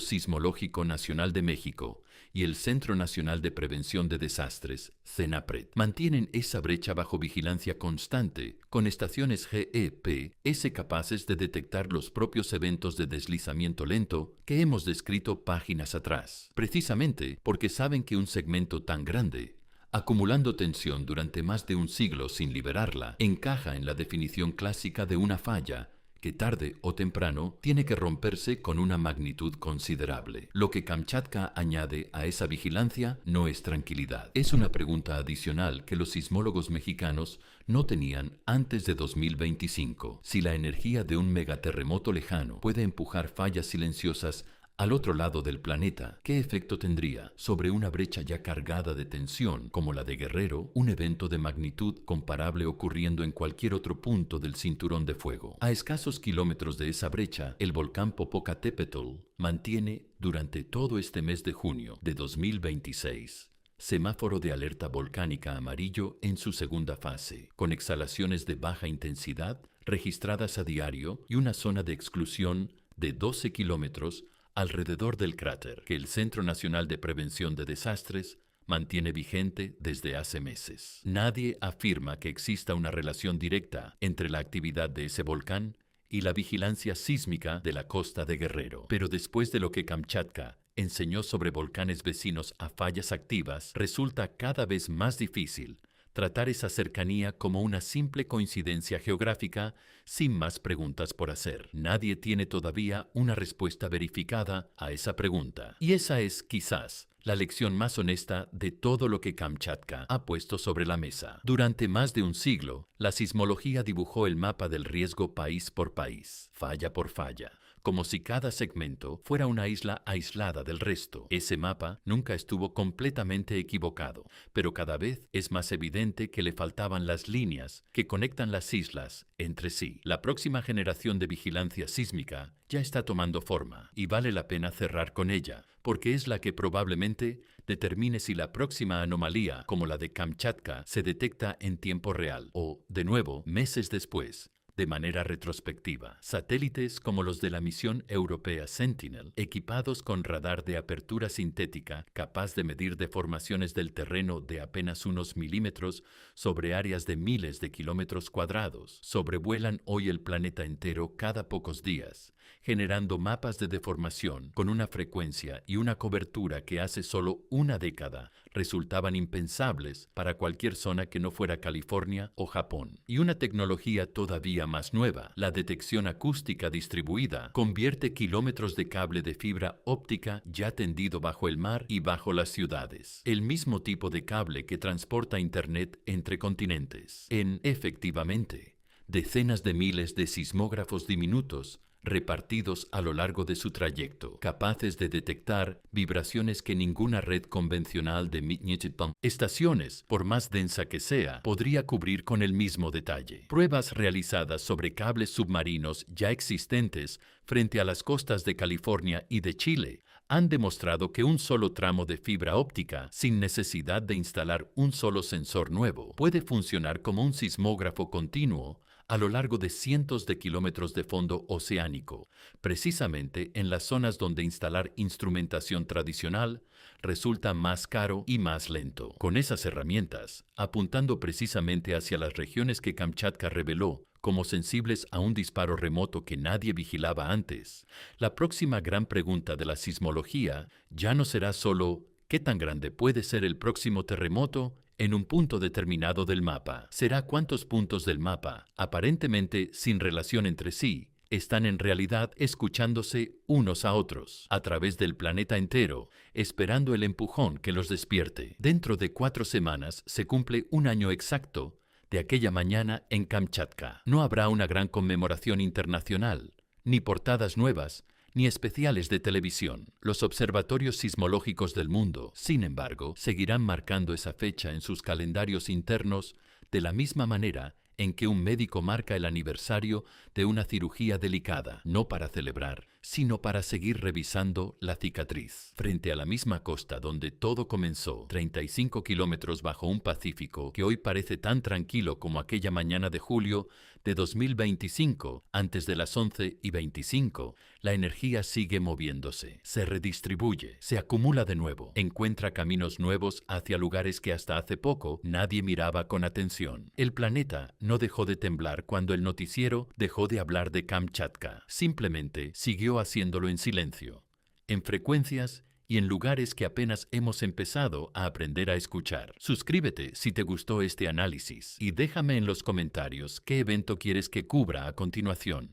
Sismológico Nacional de México y el Centro Nacional de Prevención de Desastres, CENAPRED, mantienen esa brecha bajo vigilancia constante, con estaciones GEPS capaces de detectar los propios eventos de deslizamiento lento que hemos descrito páginas atrás, precisamente porque saben que un segmento tan grande, acumulando tensión durante más de un siglo sin liberarla, encaja en la definición clásica de una falla que tarde o temprano tiene que romperse con una magnitud considerable. Lo que Kamchatka añade a esa vigilancia no es tranquilidad. Es una pregunta adicional que los sismólogos mexicanos no tenían antes de 2025. Si la energía de un megaterremoto lejano puede empujar fallas silenciosas al otro lado del planeta, ¿qué efecto tendría sobre una brecha ya cargada de tensión como la de Guerrero, un evento de magnitud comparable ocurriendo en cualquier otro punto del cinturón de fuego? A escasos kilómetros de esa brecha, el volcán Popocatépetl mantiene durante todo este mes de junio de 2026 semáforo de alerta volcánica amarillo en su segunda fase, con exhalaciones de baja intensidad registradas a diario y una zona de exclusión de 12 kilómetros alrededor del cráter, que el Centro Nacional de Prevención de Desastres mantiene vigente desde hace meses. Nadie afirma que exista una relación directa entre la actividad de ese volcán y la vigilancia sísmica de la costa de Guerrero. Pero después de lo que Kamchatka enseñó sobre volcanes vecinos a fallas activas, resulta cada vez más difícil tratar esa cercanía como una simple coincidencia geográfica sin más preguntas por hacer. Nadie tiene todavía una respuesta verificada a esa pregunta. Y esa es, quizás, la lección más honesta de todo lo que Kamchatka ha puesto sobre la mesa. Durante más de un siglo, la sismología dibujó el mapa del riesgo país por país, falla por falla, como si cada segmento fuera una isla aislada del resto. Ese mapa nunca estuvo completamente equivocado, pero cada vez es más evidente que le faltaban las líneas que conectan las islas entre sí. La próxima generación de vigilancia sísmica ya está tomando forma y vale la pena cerrar con ella, porque es la que probablemente determine si la próxima anomalía, como la de Kamchatka, se detecta en tiempo real o, de nuevo, meses después, de manera retrospectiva. Satélites como los de la misión europea Sentinel, equipados con radar de apertura sintética capaz de medir deformaciones del terreno de apenas unos milímetros sobre áreas de miles de kilómetros cuadrados, sobrevuelan hoy el planeta entero cada pocos días, generando mapas de deformación con una frecuencia y una cobertura que hace solo una década resultaban impensables para cualquier zona que no fuera California o Japón. Y una tecnología todavía más nueva, la detección acústica distribuida, convierte kilómetros de cable de fibra óptica ya tendido bajo el mar y bajo las ciudades. El mismo tipo de cable que transporta Internet entre continentes. Efectivamente, decenas de miles de sismógrafos diminutos repartidos a lo largo de su trayecto, capaces de detectar vibraciones que ninguna red convencional de estaciones, por más densa que sea, podría cubrir con el mismo detalle. Pruebas realizadas sobre cables submarinos ya existentes frente a las costas de California y de Chile han demostrado que un solo tramo de fibra óptica, sin necesidad de instalar un solo sensor nuevo, puede funcionar como un sismógrafo continuo a lo largo de cientos de kilómetros de fondo oceánico, precisamente en las zonas donde instalar instrumentación tradicional resulta más caro y más lento. Con esas herramientas, apuntando precisamente hacia las regiones que Kamchatka reveló como sensibles a un disparo remoto que nadie vigilaba antes, la próxima gran pregunta de la sismología ya no será solo ¿qué tan grande puede ser el próximo terremoto en un punto determinado del mapa? Será cuántos puntos del mapa, aparentemente sin relación entre sí, están en realidad escuchándose unos a otros, a través del planeta entero, esperando el empujón que los despierte. Dentro de 4 semanas se cumple un año exacto de aquella mañana en Kamchatka. No habrá una gran conmemoración internacional, ni portadas nuevas, ni especiales de televisión. Los observatorios sismológicos del mundo, sin embargo, seguirán marcando esa fecha en sus calendarios internos de la misma manera en que un médico marca el aniversario de una cirugía delicada, no para celebrar, sino para seguir revisando la cicatriz. Frente a la misma costa donde todo comenzó, 35 kilómetros bajo un Pacífico que hoy parece tan tranquilo como aquella mañana de julio de 2025, antes de las 11:25, la energía sigue moviéndose, se redistribuye, se acumula de nuevo, encuentra caminos nuevos hacia lugares que hasta hace poco nadie miraba con atención. El planeta no dejó de temblar cuando el noticiero dejó de hablar de Kamchatka, simplemente siguió haciéndolo en silencio, en frecuencias y en lugares que apenas hemos empezado a aprender a escuchar. Suscríbete si te gustó este análisis y déjame en los comentarios qué evento quieres que cubra a continuación.